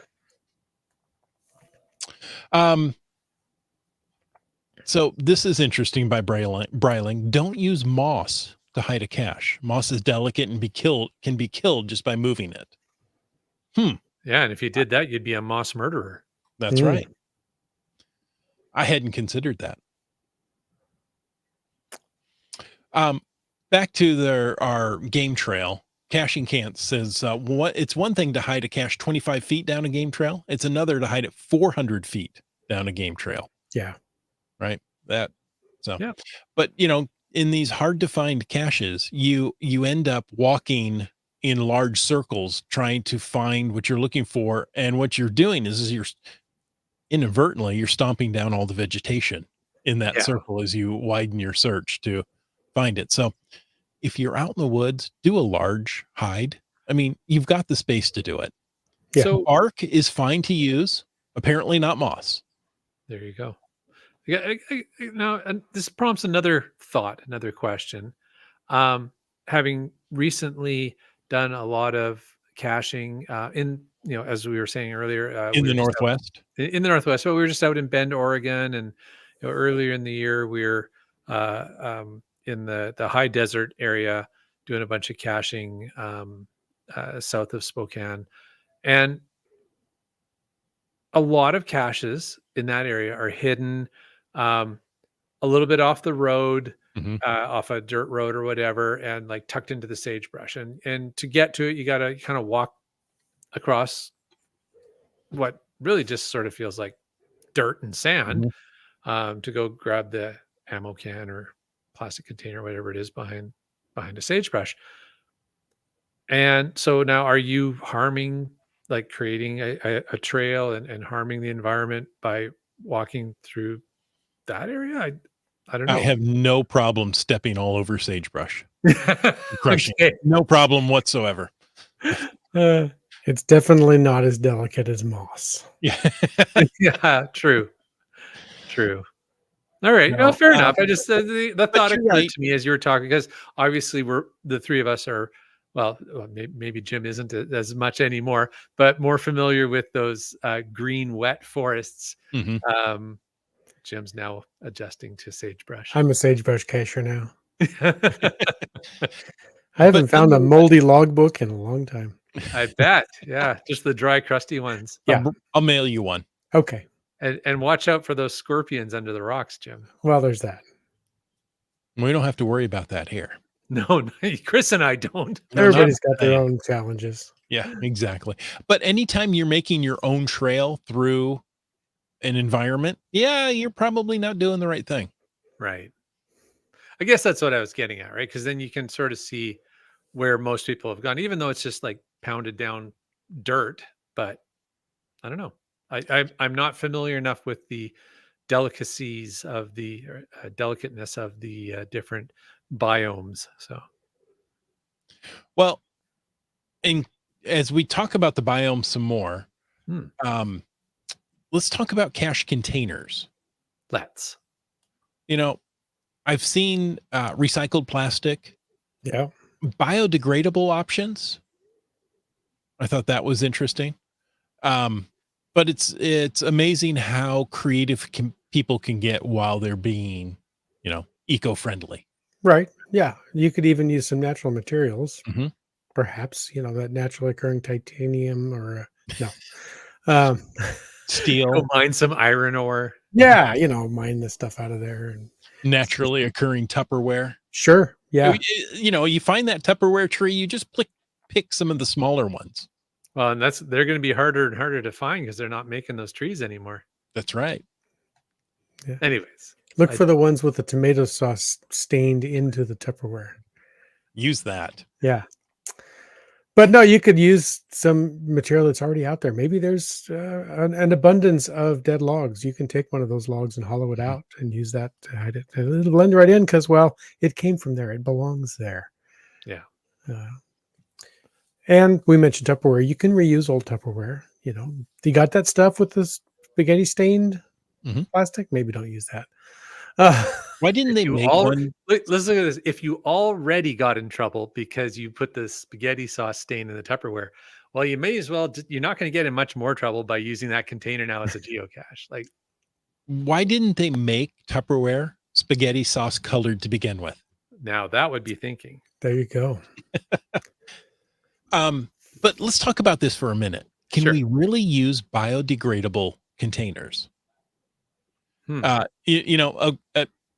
So this is interesting by Breiling. Don't use moss to hide a cache. Moss is delicate and can be killed just by moving it. Yeah. And if you did that, you'd be a moss murderer. That's Hmm. right. I hadn't considered that. Back to our game trail. Caching Cant says, it's one thing to hide a cache 25 feet down a game trail. It's another to hide it 400 feet down a game trail. Yeah. Right. Yeah. But in these hard to find caches, you end up walking in large circles trying to find what you're looking for. And what you're doing is you're inadvertently, stomping down all the vegetation in that Yeah. circle as you widen your search to find it. So if you're out in the woods, do a large hide. I mean, you've got the space to do it. Yeah. So Bark is fine to use, apparently not moss. there you go. Yeah. Now, and this prompts another thought, another question. Having recently done a lot of caching as we were saying earlier, In we the were just out Northwest. in the Northwest. So we were just out in Bend, Oregon, and earlier in the year we were in the high desert area doing a bunch of caching south of Spokane, and a lot of caches in that area are hidden um, a little bit off the road, Mhm. off a dirt road or whatever, and like tucked into the sagebrush. And to get to it, you got to kind of walk across what really just sort of feels like dirt and sand Mhm. to go grab the ammo can or plastic container, whatever it is behind a sagebrush. And so now, are you harming, like creating a trail and harming the environment by walking through that area? I don't I know. have no problem stepping all over sagebrush, crushing Okay. it. No problem whatsoever. It's definitely not as delicate as moss. Yeah. Yeah, true. True. All right. Well, No, fair enough. I just the but thought you're occurred right. to me as you were talking, because obviously the three of us are, well, maybe Jim isn't as much anymore, but more familiar with those green wet forests. Mhm. Um, Jim's now adjusting to sagebrush. I'm a sagebrush cacher now. I I haven't found a nonetheless, moldy logbook in a long time. bet. Yeah, just the dry, crusty ones. Yeah. I'll mail you one. Okay. And watch out for those scorpions under the rocks, Jim. Well, there's that. We don't have to worry about that here. No, Chris and I don't. No, Everybody's not got their saying. own challenges. Yeah, exactly. But anytime you're making your own trail through an environment, yeah, you're probably not doing the right thing. Right. I guess that's what I was getting at, right? Because then you can sort of see where most people have gone, even though it's just like pounded down dirt. But I don't know. I'm not familiar enough with the delicacies of the delicateness of the different biomes. So Well, and as we talk about the biome some more, Hmm. um, let's talk about cache containers. Let's. You know, I've seen recycled plastic, Yeah. biodegradable options. I thought that was interesting. But it's amazing how creative people can get while they're being, eco-friendly. Right. Yeah. You could even use some natural materials, Mhm. perhaps, that naturally occurring titanium or no. Um, Steel, Go mine some iron ore. yeah, mine the stuff out of there and naturally occurring Tupperware. sure. Yeah. You find that Tupperware tree, you just pick some of the smaller ones. Well, and they're going to be harder and harder to find because they're not making those trees anymore. That's right. Yeah. Anyways, Look for the ones with the tomato sauce stained into the Tupperware. Use that. Yeah. But no, you could use some material that's already out there. Maybe there's an abundance of dead logs. You can take one of those logs and hollow it Mhm. out and use that to hide it. And it'll blend right in because, well, it came from there. It belongs there. yeah. And we mentioned Tupperware. You can reuse old Tupperware. You got that stuff with the spaghetti stained Mhm. plastic? Maybe don't use that. Uh, Why didn't they You make all, one? let's look at this. If you already got in trouble because you put the spaghetti sauce stain in the Tupperware, well, you may as well. You're not going to get in much more trouble by using that container now as a geocache. Like, Why didn't they make Tupperware spaghetti sauce colored to begin with? now that would be thinking. there you go. But let's talk about this for a minute. Can Sure. we really use biodegradable containers? Hmm.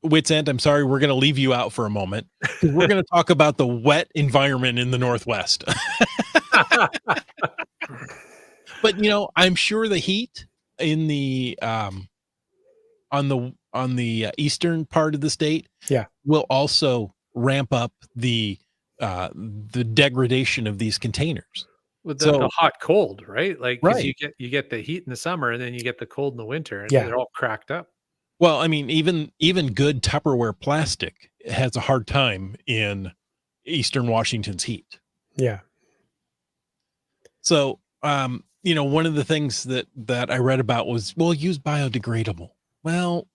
Wits End, I'm sorry, we're going to leave you out for a moment. We're going to talk about the wet environment in the Northwest. But I'm sure the heat in the on the eastern part of the state, Yeah. will also ramp up the degradation of these containers. With the So hot cold, right? Like, because right. you get the heat in the summer and then you get the cold in the winter, and Yeah. they're all cracked up. Well, I mean, even good Tupperware plastic has a hard time in Eastern Washington's heat. Yeah. So, one of the things that I read about was, well, use biodegradable. Well,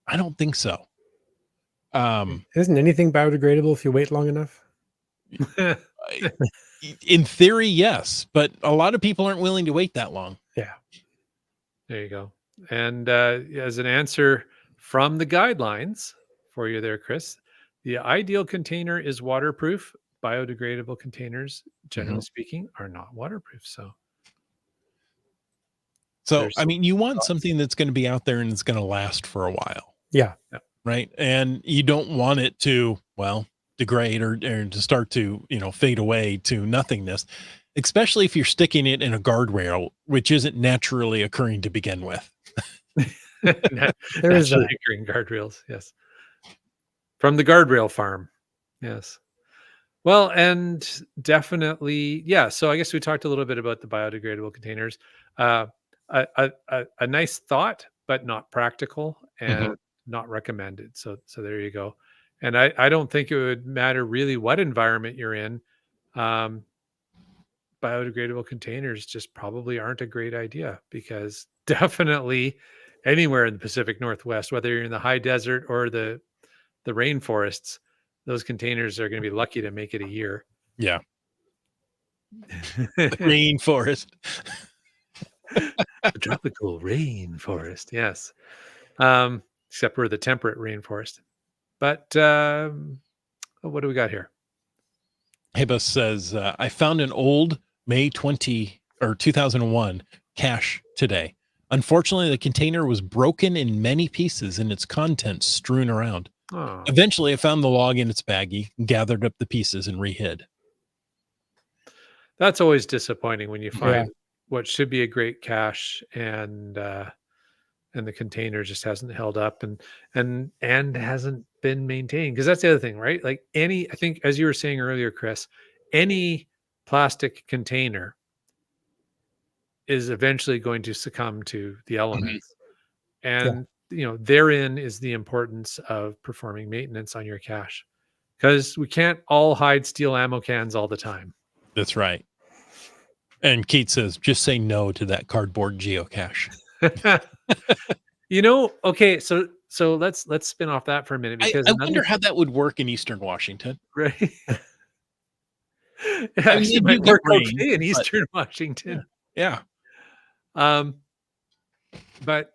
I don't think so. Isn't anything biodegradable if you wait long enough? In theory, yes, but a lot of people aren't willing to wait that long. Yeah. There you go. And as an answer from the guidelines for you there, Chris, the ideal container is waterproof. Biodegradable containers, generally speaking, are not waterproof. So there's I mean, you want thoughts. something that's going to be out there and it's going to last for a while, Yeah. right? And you don't want it to, well, degrade or to start to, fade away to nothingness, especially if you're sticking it in a guardrail, which isn't naturally occurring to begin with. There is that. Naturally occurring guardrails. Yes. From the guardrail farm. Yes. Well, and definitely, yeah. So I guess we talked a little bit about the biodegradable containers. A nice thought, but not practical and not recommended. So there you go. And I don't think it would matter really what environment you're in. Biodegradable containers just probably aren't a great idea, because definitely anywhere in the Pacific Northwest, whether you're in the high desert or the rainforests, those containers are going to be lucky to make it a year. Yeah. The rainforest. The tropical rainforest, yes. Except we're the temperate rainforest. But what do we got here? Hebus says, I found an old May 2001 cache today. Unfortunately, the container was broken in many pieces and its contents strewn around. Oh, Eventually, I found the log in its baggie, gathered up the pieces, and rehid. that's always disappointing when you find Yeah. what should be a great cache and the container just hasn't held up and hasn't been maintained. Because that's the other thing, right? Like I think as you were saying earlier, Chris, any plastic container is eventually going to succumb to the elements. And therein is the importance of performing maintenance on your cache, because we can't all hide steel ammo cans all the time. That's right. And Kate says, just say no to that cardboard geocache. Okay, so let's spin off that for a minute, because I another wonder how that would work in Eastern Washington. right. It I mean, actually they do might get work rain, okay in but Eastern yeah, Washington. yeah. Um, but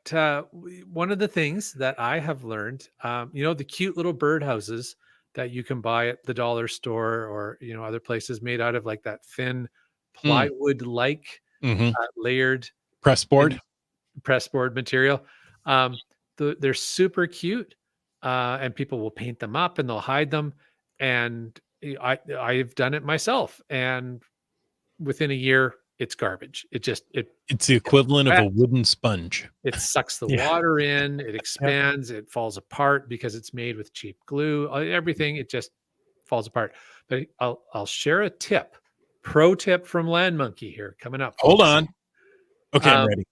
one of the things that I have learned, the cute little birdhouses that you can buy at the dollar store, or other places, made out of like that thin Mm, plywood like mhm. layered Press board? thin press board material. Um, they're super cute, and people will paint them up and they'll hide them. And I've done it myself, and within a year, it's garbage. It It's the gets equivalent of a wet. wooden sponge. It sucks the Yeah. water in. It Yep. expands. It falls apart because it's made with cheap glue. Everything, it just falls apart. But I'll share a tip, pro tip from Land Monkey here coming up, Hold folks. on. Okay, I'm Um, ready.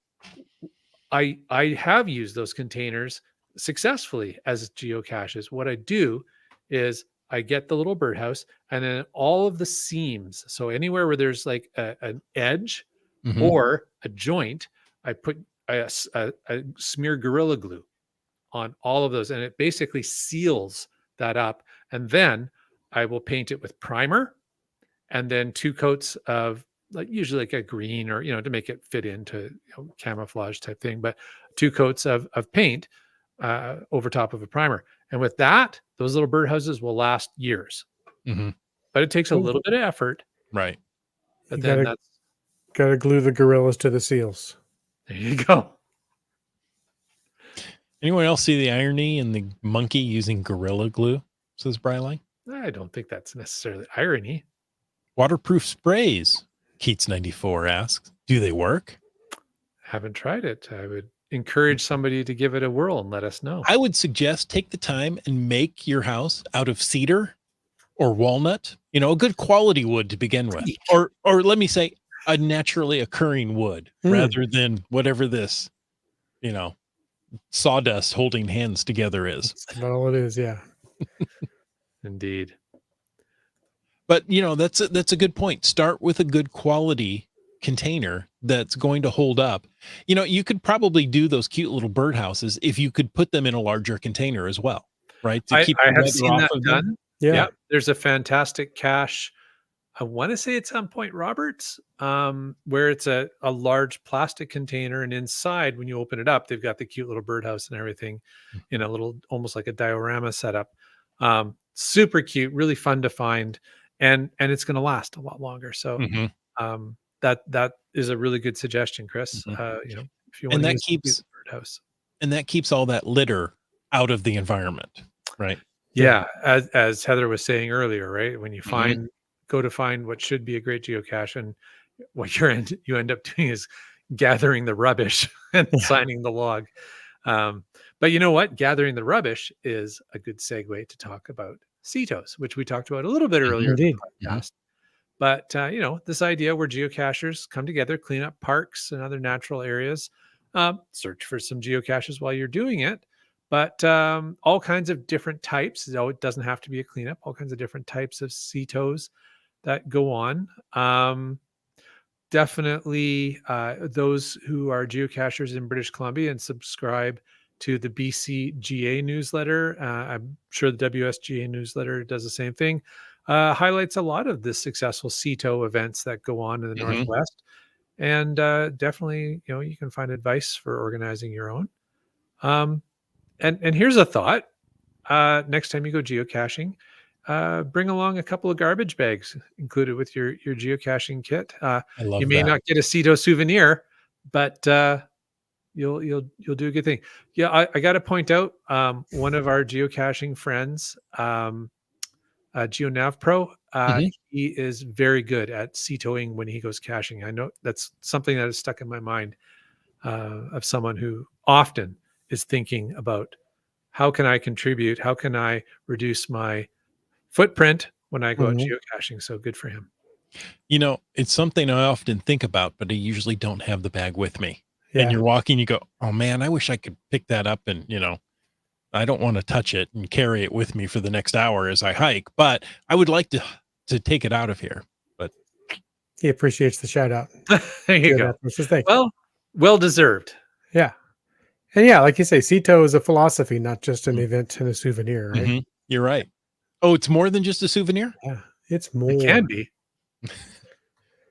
I have used those containers successfully as geocaches. What I do is I get the little birdhouse, and then all of the seams. So anywhere where there's like an edge Mhm, or a joint, I put I smear Gorilla Glue on all of those, and it basically seals that up. And then I will paint it with primer, and then 2 coats of, like, usually like a green, or to make it fit into, camouflage type thing, but 2 coats of paint over top of a primer. And with that, those little birdhouses will last years. mhm. But it takes a Cool. little bit of effort, Right. but You then gotta that's gotta glue the gorillas to the seals. there you go. Anyone else see the irony in the monkey using Gorilla Glue? Says Briley. I don't think that's necessarily irony. Waterproof sprays, Keats94 asks. Do they work? Haven't tried it. I would encourage somebody to give it a whirl and let us know. I would suggest take the time and make your house out of cedar or walnut, a good quality wood to begin with. Teak. Or let me say a naturally occurring wood rather than whatever this, sawdust holding hands together is. That's about all it is. Yeah. Indeed. But that's a good point. Start with a good quality container that's going to hold up. You could probably do those cute little birdhouses if you could put them in a larger container as well, right? To I keep I the have weather seen off that of them. done. Yeah. Yep. There's a fantastic cache. I want to say it's on Point Roberts, where it's a large plastic container, and inside, when you open it up, they've got the cute little birdhouse and everything in a little, almost like a diorama setup. Super cute, really fun to find, and it's going to last a lot longer. So Mhm, that is a really good suggestion, Chris. mhm. If you want And to that use a cute keeps birdhouse. all that litter out of the environment, right? Yeah, as Heather was saying earlier, right? When you Mhm, go to find what should be a great geocache, and what you end up doing is gathering the rubbish and Yeah. signing the log. But you know what? Gathering the rubbish is a good segue to talk about CETOs, which we talked about a little bit mhm, earlier in Indeed. the podcast. But this idea where geocachers come together, clean up parks and other natural areas, search for some geocaches while you're doing it. But all kinds of different types. So it doesn't have to be a cleanup. All kinds of different types of CETOs that go on. Definitely those who are geocachers in British Columbia and subscribe to the BCGA newsletter. I'm sure the WSGA newsletter does the same thing. Highlights a lot of the successful CETO events that go on in the mhm. Northwest, and definitely, you can find advice for organizing your own. Um, and here's a thought: next time you go geocaching, bring along a couple of garbage bags included with your geocaching kit. I You love may that. not get a CETO souvenir, but you'll do a good thing. Yeah, I got to point out, one of our geocaching friends, GeoNav Pro. Mhm. He is very good at CETOing when he goes caching. I know that's something that is stuck in my mind, of someone who often is thinking about, how can I contribute? How can I reduce my footprint when I go out Mhm. geocaching? So good for him. It's something I often think about, but I usually don't have the bag with me. And Yeah. you're walking, you go, "Oh man, I wish I could pick that up and, I don't want to touch it and carry it with me for the next hour as I hike, but I would like to take it out of here." But He appreciates the shout out. There you Good go. effort. Says thank you. Well deserved. Yeah. And yeah, like you say, Cito is a philosophy, not just an Mm. event and a souvenir, right? Mhm. You're right. Oh, it's more than just a souvenir? Yeah. It's It can more. be.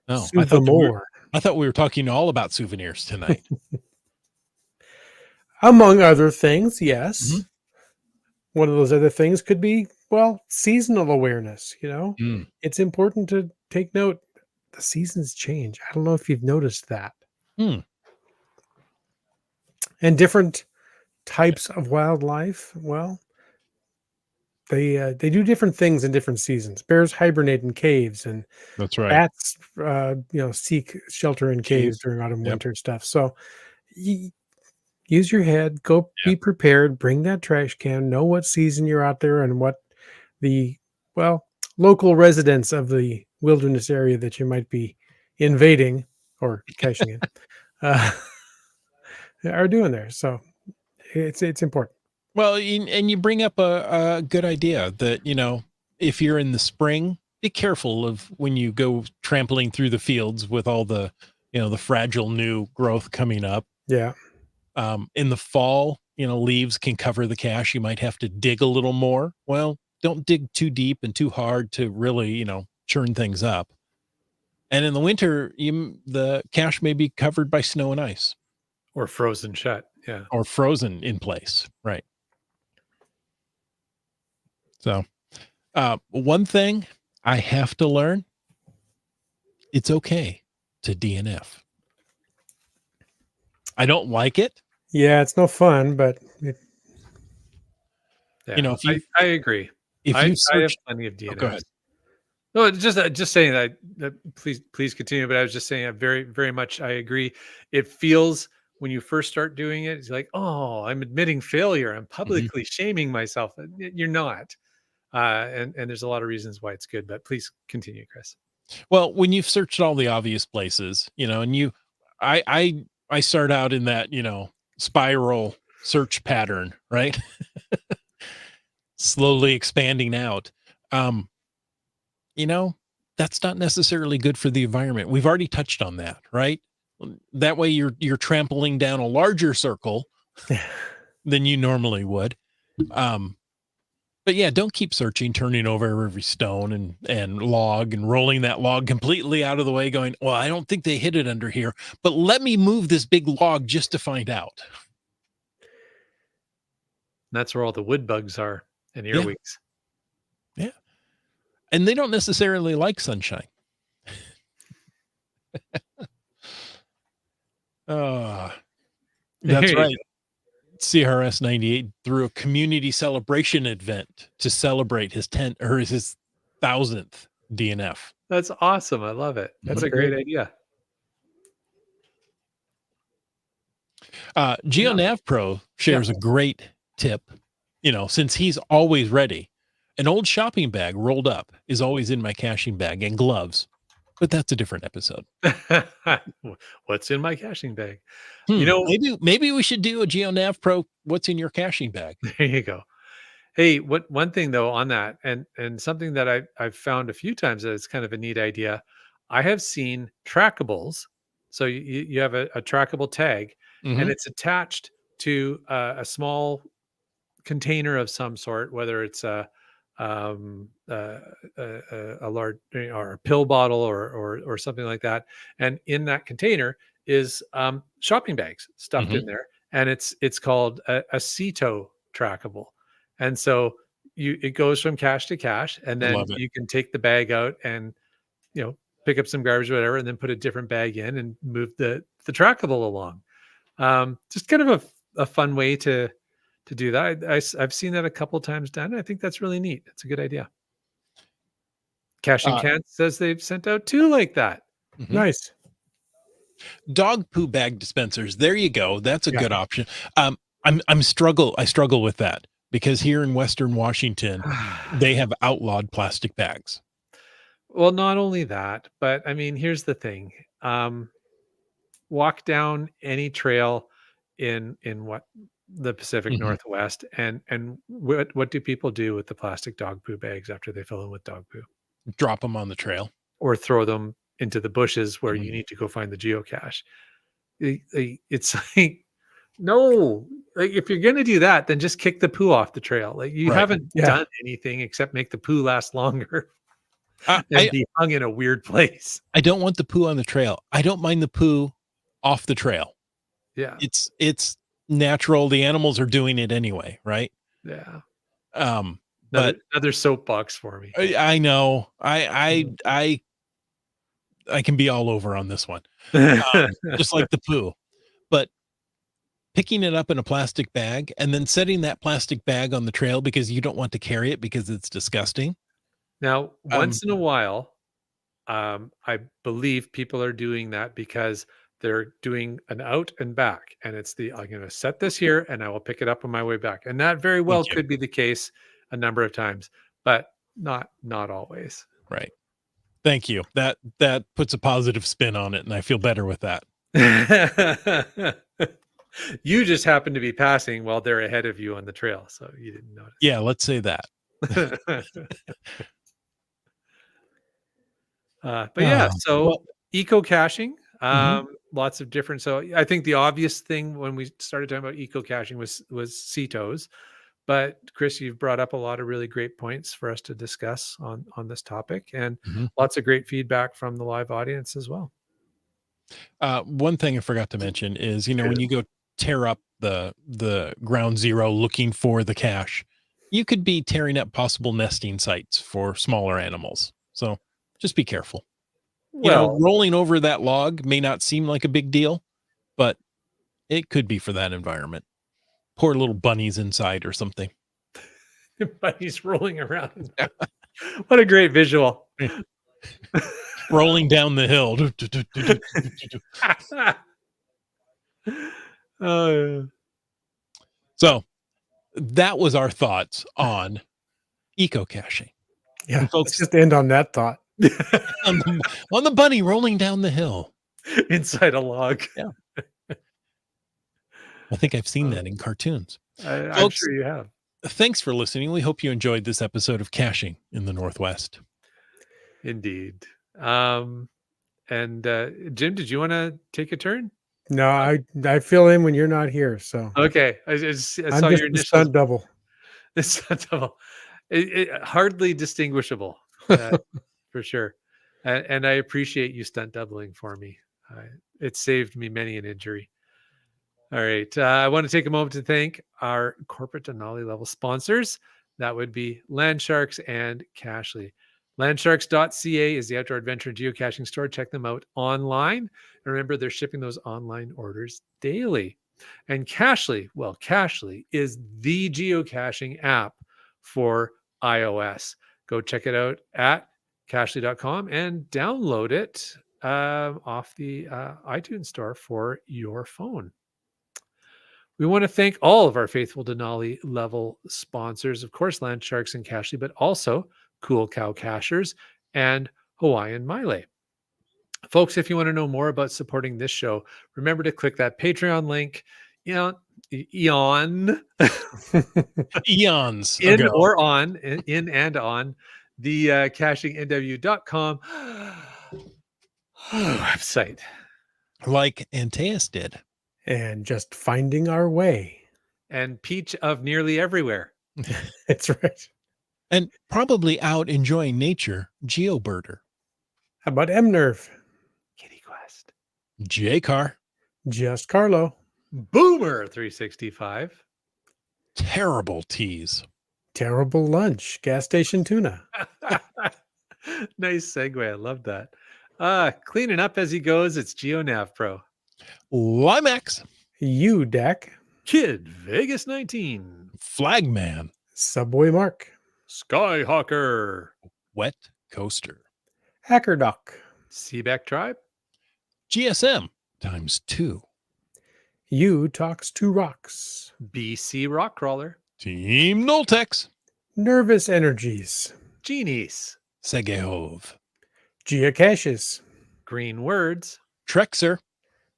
Oh, Souvamore. I thought we were talking all about souvenirs tonight. Among other things, Mhm. yes. One of those other things could be, well, seasonal awareness, you know? Mm. It's important to take note. The seasons change. I don't know if you've noticed that. Hmm. And different types of wildlife, well, they do different things in different seasons. Bears hibernate in caves, and That's right. bats, seek shelter in Cave. caves during autumn, Yep. winter stuff. So y- use your head, go Yeah. be prepared, bring that trash can, know what season you're out there and what the, well, local residents of the wilderness area that you might be invading or cashing in uh, are doing there. So it's important. Well, and you bring up a good idea that, if you're in the spring, be careful of when you go trampling through the fields with all the fragile new growth coming up. Yeah. In the fall, leaves can cover the cache. You might have to dig a little more. Well, don't dig too deep and too hard to really, churn things up. And in the winter, the cache may be covered by snow and ice Or frozen shut. Yeah. or frozen in place. Right. So, one thing I have to learn, it's okay to DNF. I don't like it. Yeah. It's no fun, but Yeah. If you I agree. if I you I have search plenty of oh, go ahead. DNFs. No, it's just saying that please continue, but I was just saying I very, very much I agree. It feels when you first start doing it, it's like, "Oh, I'm admitting failure. I'm Mhm. publicly shaming myself." You're not. And there's a lot of reasons why it's good, but please continue, Chris. Well, when you've searched all the obvious places, and I start out in that, spiral search pattern, right? Slowly expanding out. Um, you know, that's not necessarily good for the environment. We've already touched on that, right? That way you're trampling down a larger circle than you normally would. Um, but yeah, don't keep searching, turning over every stone and log and rolling that log completely out of the way, going, well, I don't think they hid it under here, but let me move this big log just to find out. And that's where all the wood bugs are and Yeah, earwigs. yeah. And they don't necessarily like sunshine. Uh, There that's you right. CRS 98 threw a community celebration event to celebrate his 10th or his 1000th DNF. That's awesome. I love it. That's that's a great great. idea. Yeah. GeoNav Pro Yeah. shares a great tip. Since he's always ready, an old shopping bag rolled up is always in my caching bag and gloves, but that's a different episode. What's in my caching bag? You know, Maybe we should do a GeoNav Pro. What's in your caching bag? there you go. Hey, what one thing though on that, and something that I've found a few times that it's kind of a neat idea. I have seen trackables. So you have a trackable tag, and Hmm. it's attached to a small container of some sort, whether it's um, uh, a large or a pill bottle or something like that. And in that container is shopping bags stuffed in Hmm. there, and it's called a Ceto trackable. And so it goes from cache to cache, and I then love it. you can take the bag out and pick up some garbage or whatever, and then put a different bag in and move the trackable along. Just kind of a fun way to do that. I've seen that a couple times done. I think that's really neat. It's a good idea. Cash and Uh, Cans says they've sent out 2 like that. mhm. Nice. Dog poo bag dispensers. There you go. That's a Yeah. good option. I struggle with that because here in Western Washington, they have outlawed plastic bags. Well, not only that, but I mean, here's the thing. Um, Walk down any trail in what the Pacific Mhm. Northwest, and what do people do with the plastic dog poo bags after they fill them with dog poo? Drop them on the trail. Or throw them into the bushes where you Mhm. need to go find the geocache. It's like No, like if you're gonna do that, then just kick the poo off the trail. Like you Right. haven't Yeah. done anything except make the poo last longer and I be hung in a weird place. I don't want the poo on the trail. I don't mind the poo off the trail. Yeah, It's natural. The animals are doing it anyway, right? yeah. But Another soapbox for me. I know I can be all over on this one. Just like the poo. But picking it up in a plastic bag and then setting that plastic bag on the trail because you don't want to carry it because it's disgusting. Now, once in a while, I believe people are doing that because they're doing an out and back, and it's I'm going to set this here, and I will pick it up on my way back, and that very well Thank you. could be the case a number of times, but not always. Right. Thank you. That puts a positive spin on it, and I feel better with that. You just happen to be passing while they're ahead of you on the trail, so you didn't notice. Yeah, let's say that. But yeah, so well, eco caching, Mhm. lots of different. So I think the obvious thing when we started talking about eco caching was CETOs. But Chris, you've brought up a lot of really great points for us to discuss on this topic, and Mhm. lots of great feedback from the live audience as well. One thing I forgot to mention is, when you go tear up the ground zero looking for the cache, you could be tearing up possible nesting sites for smaller animals. So just be careful. Well, Rolling over that log may not seem like a big deal, but it could be for that environment. Poor little bunnies inside or something. but he's rolling around. What a great visual. Rolling down the hill. Oh, So that was our thoughts on eco caching. Yeah. And folks, Let's just end on that thought. on the bunny rolling down the hill. inside a log. Yeah. I think I've seen that in cartoons. I'm Folks, sure you have. thanks for listening. We hope you enjoyed this episode of Caching in the Northwest. Indeed. And Jim, did you want to take a turn? No, I fill in when you're not here, so Okay. I I'm saw just your the initials. stunt double. It's not double. Hardly distinguishable, for sure. And I appreciate you stunt doubling for me. It saved me many an injury. All right. I want to take a moment to thank our corporate Denali level sponsors. That would be Landsharks and Cashly. Landsharks.ca is the outdoor adventure and geocaching store. Check them out online. And remember, they're shipping those online orders daily. And Cashly, well, Cashly is the geocaching app for iOS. Go check it out at cashly.com and download it off the iTunes store for your phone. We want to thank all of our faithful Denali level sponsors, of course, Landsharks and Cashly, but also Cool Cow Cachers and Hawaiian Maile. Folks, if you want to know more about supporting this show, remember to click that Patreon link eons ago. in and on the cachingnw.com website. Like Antaeus did. And just finding our way. And Peach of nearly everywhere. That's right. And probably out enjoying nature, GeoBirder. How about MNerve? Kitty Quest. J-Car. Just Carlo. Boomer 365. Terrible tease. Terrible lunch. Gas station tuna. Nice segue. I love that. Cleaning up as he goes. It's GeoNav Pro. Limax. UDEC. Kid Vegas 19. Flagman. Subway Mark. Skyhawker. Wet Coaster. Hacker Doc. Seaback Tribe. GSM ×2. U talks to rocks. BC Rockcrawler. Team Noltex. Nervous Energies. Genies. Segehove. Geocaches. Green Words. Trexer.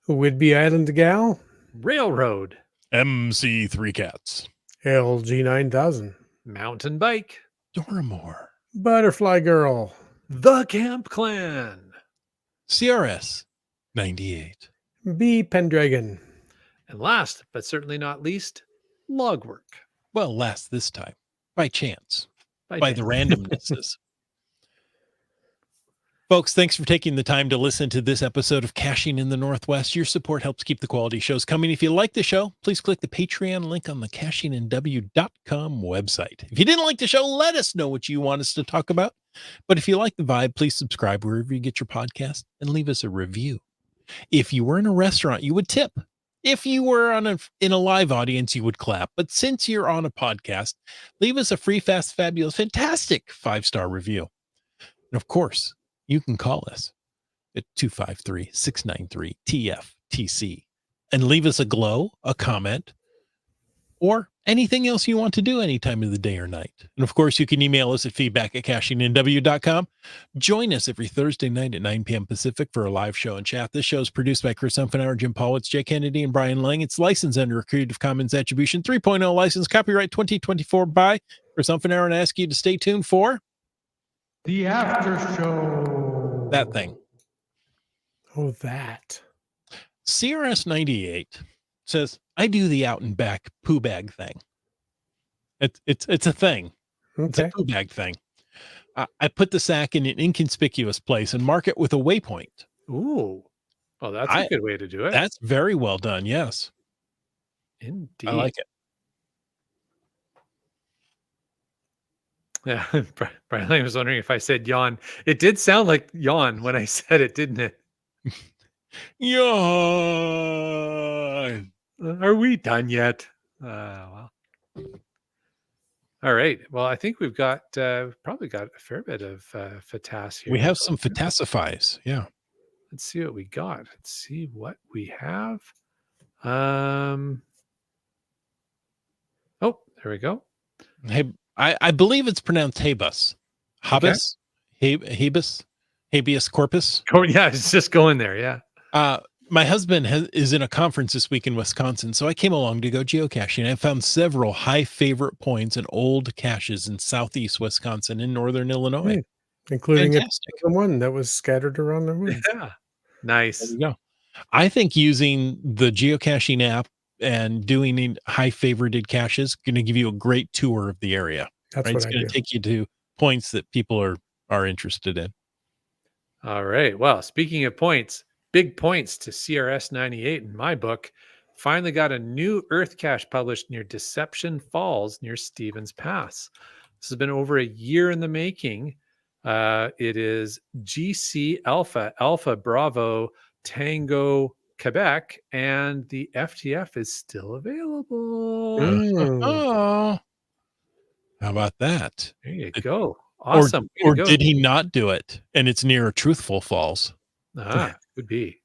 Whidbey Island Gal. Railroad. MC3 Cats. LG 9000. Mountain Bike. Doramore. Butterfly Girl. The Camp Clan. CRS 98. B Pendragon. And last, but certainly not least, log work. Well, last this time, by chance, By by the chance. randomnesses. Folks, thanks for taking the time to listen to this episode of Caching in the Northwest. Your support helps keep the quality shows coming. If you like the show, please click the Patreon link on the cachingnw.com website. If you didn't like the show, let us know what you want us to talk about. But if you like the vibe, please subscribe wherever you get your podcast and leave us a review. If you were in a restaurant, you would tip. If you were in a live audience, you would clap. But since you're on a podcast, leave us a free, fast, fabulous, fantastic 5-star review. And of course, you can call us at 253-693-TFTC and leave us a glow, a comment, or anything else you want to do any time of the day or night. And of course, you can email us at feedback@cachingnw.com. Join us every Thursday night at 9 p.m. Pacific for a live show and chat. This show is produced by Chris Umfenauer, Jim Paulitz, Jay Kennedy, and Brian Lang. It's licensed under a Creative Commons Attribution 3.0 license, copyright 2024 by Chris Umfenauer, and I ask you to stay tuned for The after show. that thing. Oh, that. CRS98 says, I do the out and back poo bag thing. It's a thing. It's Okay. a poo bag thing. I put the sack in an inconspicuous place and mark it with a waypoint. Ooh. Oh, that's a good way to do it. That's very well done. Yes. Indeed. I like it. Yeah. Brian was wondering if I said yawn. It did sound like yawn when I said it, didn't it? Yawn. Are we done yet? Well. All right. Well, I think we've got probably got a fair bit of FATAS here. We have some FATASifies. Yeah. Let's see what we got. Let's see what we have. Oh, there we go. Hey, I believe it's pronounced Habus. Habus? Habeas corpus. Oh, yeah, it's just going there. Yeah. My husband is in a conference this week in Wisconsin, so I came along to go geocaching. I found several high favorite points and old caches in southeast Wisconsin and northern Illinois. Hey, including Fantastic. the one that was scattered around the woods. Yeah. There Nice. you go. I think using the geocaching app and doing high favorited caches going to give you a great tour of the area. That's Right? what It's I going do. to take you to points that people are interested in. All right. Well, speaking of points, big points to CRS 98 in my book. Finally got a new Earth cache published near Deception Falls near Stevens Pass. This has been over a year in the making. It is GC Alpha Bravo Tango Quebec, and the FTF is still available. Oh, how about that? There you go. Awesome. Way Or to go. did he not do it? And it's near Truthful Falls. Could be.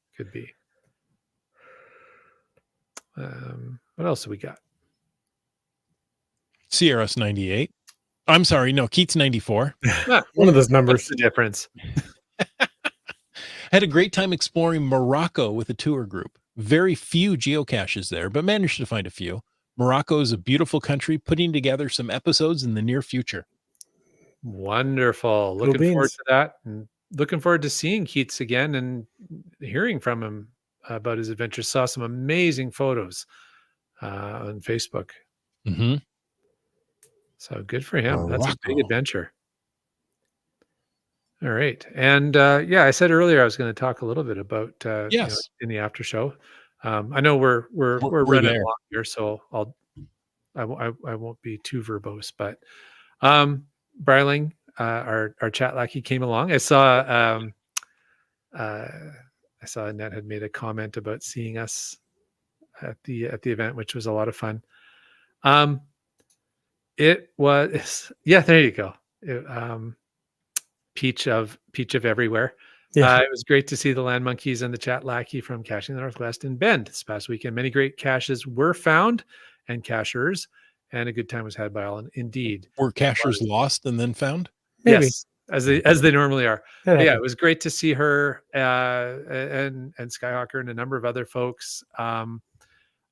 What else do we got? CRS 98. I'm sorry, no, Keats 94. One of those What's numbers. the difference? Had a great time exploring Morocco with a tour group. Very few geocaches there, but managed to find a few. Morocco is a beautiful country, putting together some episodes in the near future. Wonderful. Little Looking forward beans. to that, and looking forward to seeing Keats again and hearing from him about his adventures. Saw some amazing photos on Facebook. Mm-hmm. So good for him. That's a big Morocco. adventure. All right. And yeah, I said earlier I was going to talk a little bit about Yes. in the after show. I know we're running there. along here, so I won't be too verbose, but Bryling, our chat lackey, came along. I saw Annette had made a comment about seeing us at the event, which was a lot of fun. It was, yeah, there you go. Peach of everywhere. Yeah. It was great to see the land monkeys and the chat lackey from Caching the Northwest in Bend this past weekend. Many great caches were found and cachers, and a good time was had by all. Indeed, Were cachers lost and then found? Maybe. yes, as they normally are. That But yeah, it happened. was great to see her and Skyhawker and a number of other folks. Love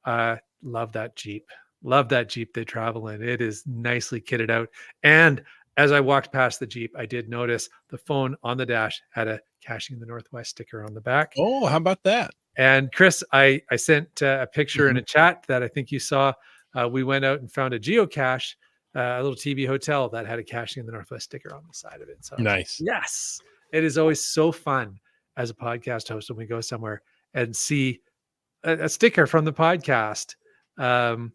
that Jeep. Love that Jeep they travel in. It is nicely kitted out. And as I walked past the Jeep, I did notice the phone on the dash had a Caching in the Northwest sticker on the back. Oh, how about that? And Chris, I sent a picture in a chat that I think you saw. We went out and found a geocache, a little TB hotel that had a Caching in the Northwest sticker on the side of it. So Nice. yes, it is always so fun as a podcast host when we go somewhere and see a sticker from the podcast on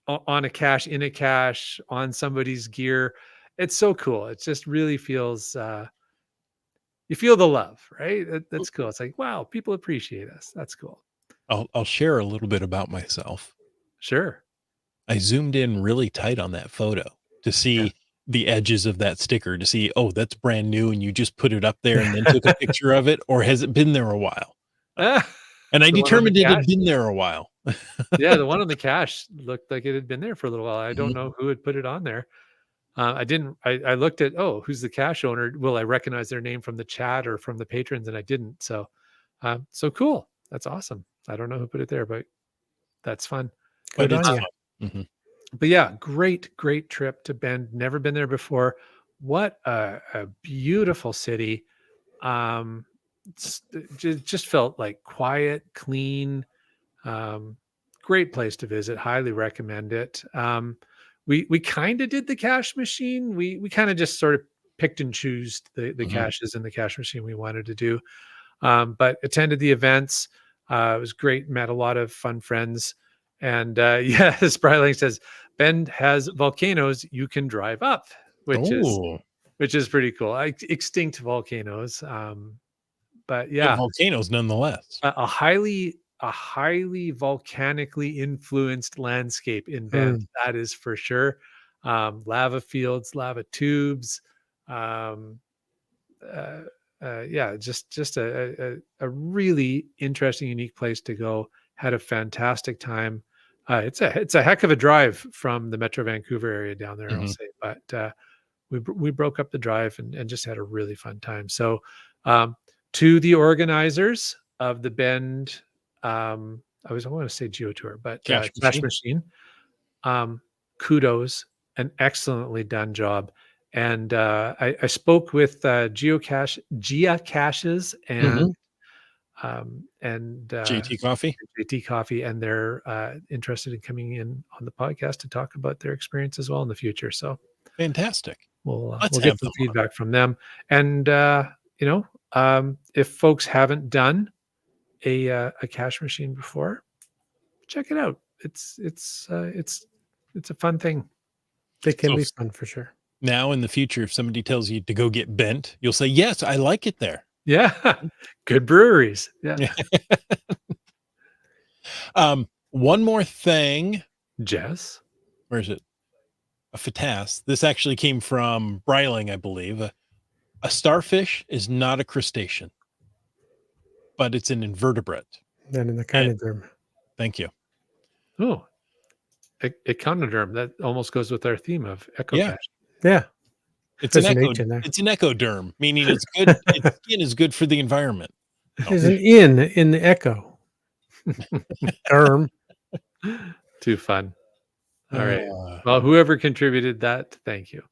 a cache, in a cache, on somebody's gear. It's so cool. It just really feels you feel the love, right? That's cool. It's like, wow, people appreciate us. That's cool. I'll share a little bit about myself. Sure. I zoomed in really tight on that photo to see the edges of that sticker, to see, oh, that's brand new and you just put it up there and then took a picture of it, or has it been there a while? And I determined it had been there a while. Yeah, the one on the cache looked like it had been there for a little while. I don't know who had put it on there. I looked at, oh, who's the cache owner? Will I recognize their name from the chat or from the patrons? And I didn't. So, so cool. That's awesome. I don't know who put it there, but that's fun. Good on you. But yeah, great trip to Bend. Never been there before. What a beautiful city. Just felt like quiet, clean, great place to visit. Highly recommend it. We kind of did the cache machine. We kind of just sort of picked and chose the caches in the cache machine we wanted to do. But attended the events. It was great. Met a lot of fun friends. And yeah, as Bryling says, Bend has volcanoes you can drive up, which is pretty cool. Extinct volcanoes. But yeah, volcanoes nonetheless. A highly volcanically influenced landscape in Bend. That is for sure. Lava fields, lava tubes. Yeah, just a really interesting, unique place to go. Had a fantastic time. It's a heck of a drive from the Metro Vancouver area down there, I'll say. But we broke up the drive and just had a really fun time. So to the organizers of the Bend, I want to say Geo Tour, but Cache Machine. Kudos, an excellently done job. And I spoke with geocaches and JT Coffee, and they're interested in coming in on the podcast to talk about their experience as well in the future. So fantastic. We'll get some feedback from them. And if folks haven't done a cache machine before, check it out. It's a fun thing. It can be fun for sure. Now in the future, if somebody tells you to go get bent, you'll say, yes, I like it there. Yeah. Good breweries. Yeah. One more thing. Jess. Where is it? A FATAS. This actually came from Bryling, I believe. A starfish is not a crustacean, but it's an invertebrate. Then in the echinoderm. Thank you. Oh, echinoderm. That almost goes with our theme of eco-cache. Yeah. It's an echoderm, meaning it's good. Its skin is good for the environment. There's an in the echo. Derm. Too fun. All right. Well, whoever contributed that, thank you.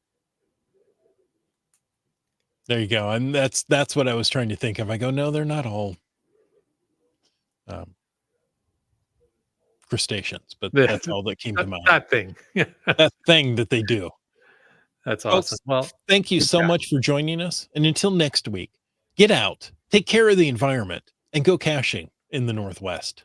There you go. And that's what I was trying to think of. I go, no, they're not all crustaceans, but that's all that came to mind. That thing. That thing that they do. That's awesome. Well, thank you so much for joining us. And until next week, get out, take care of the environment, and go caching in the Northwest.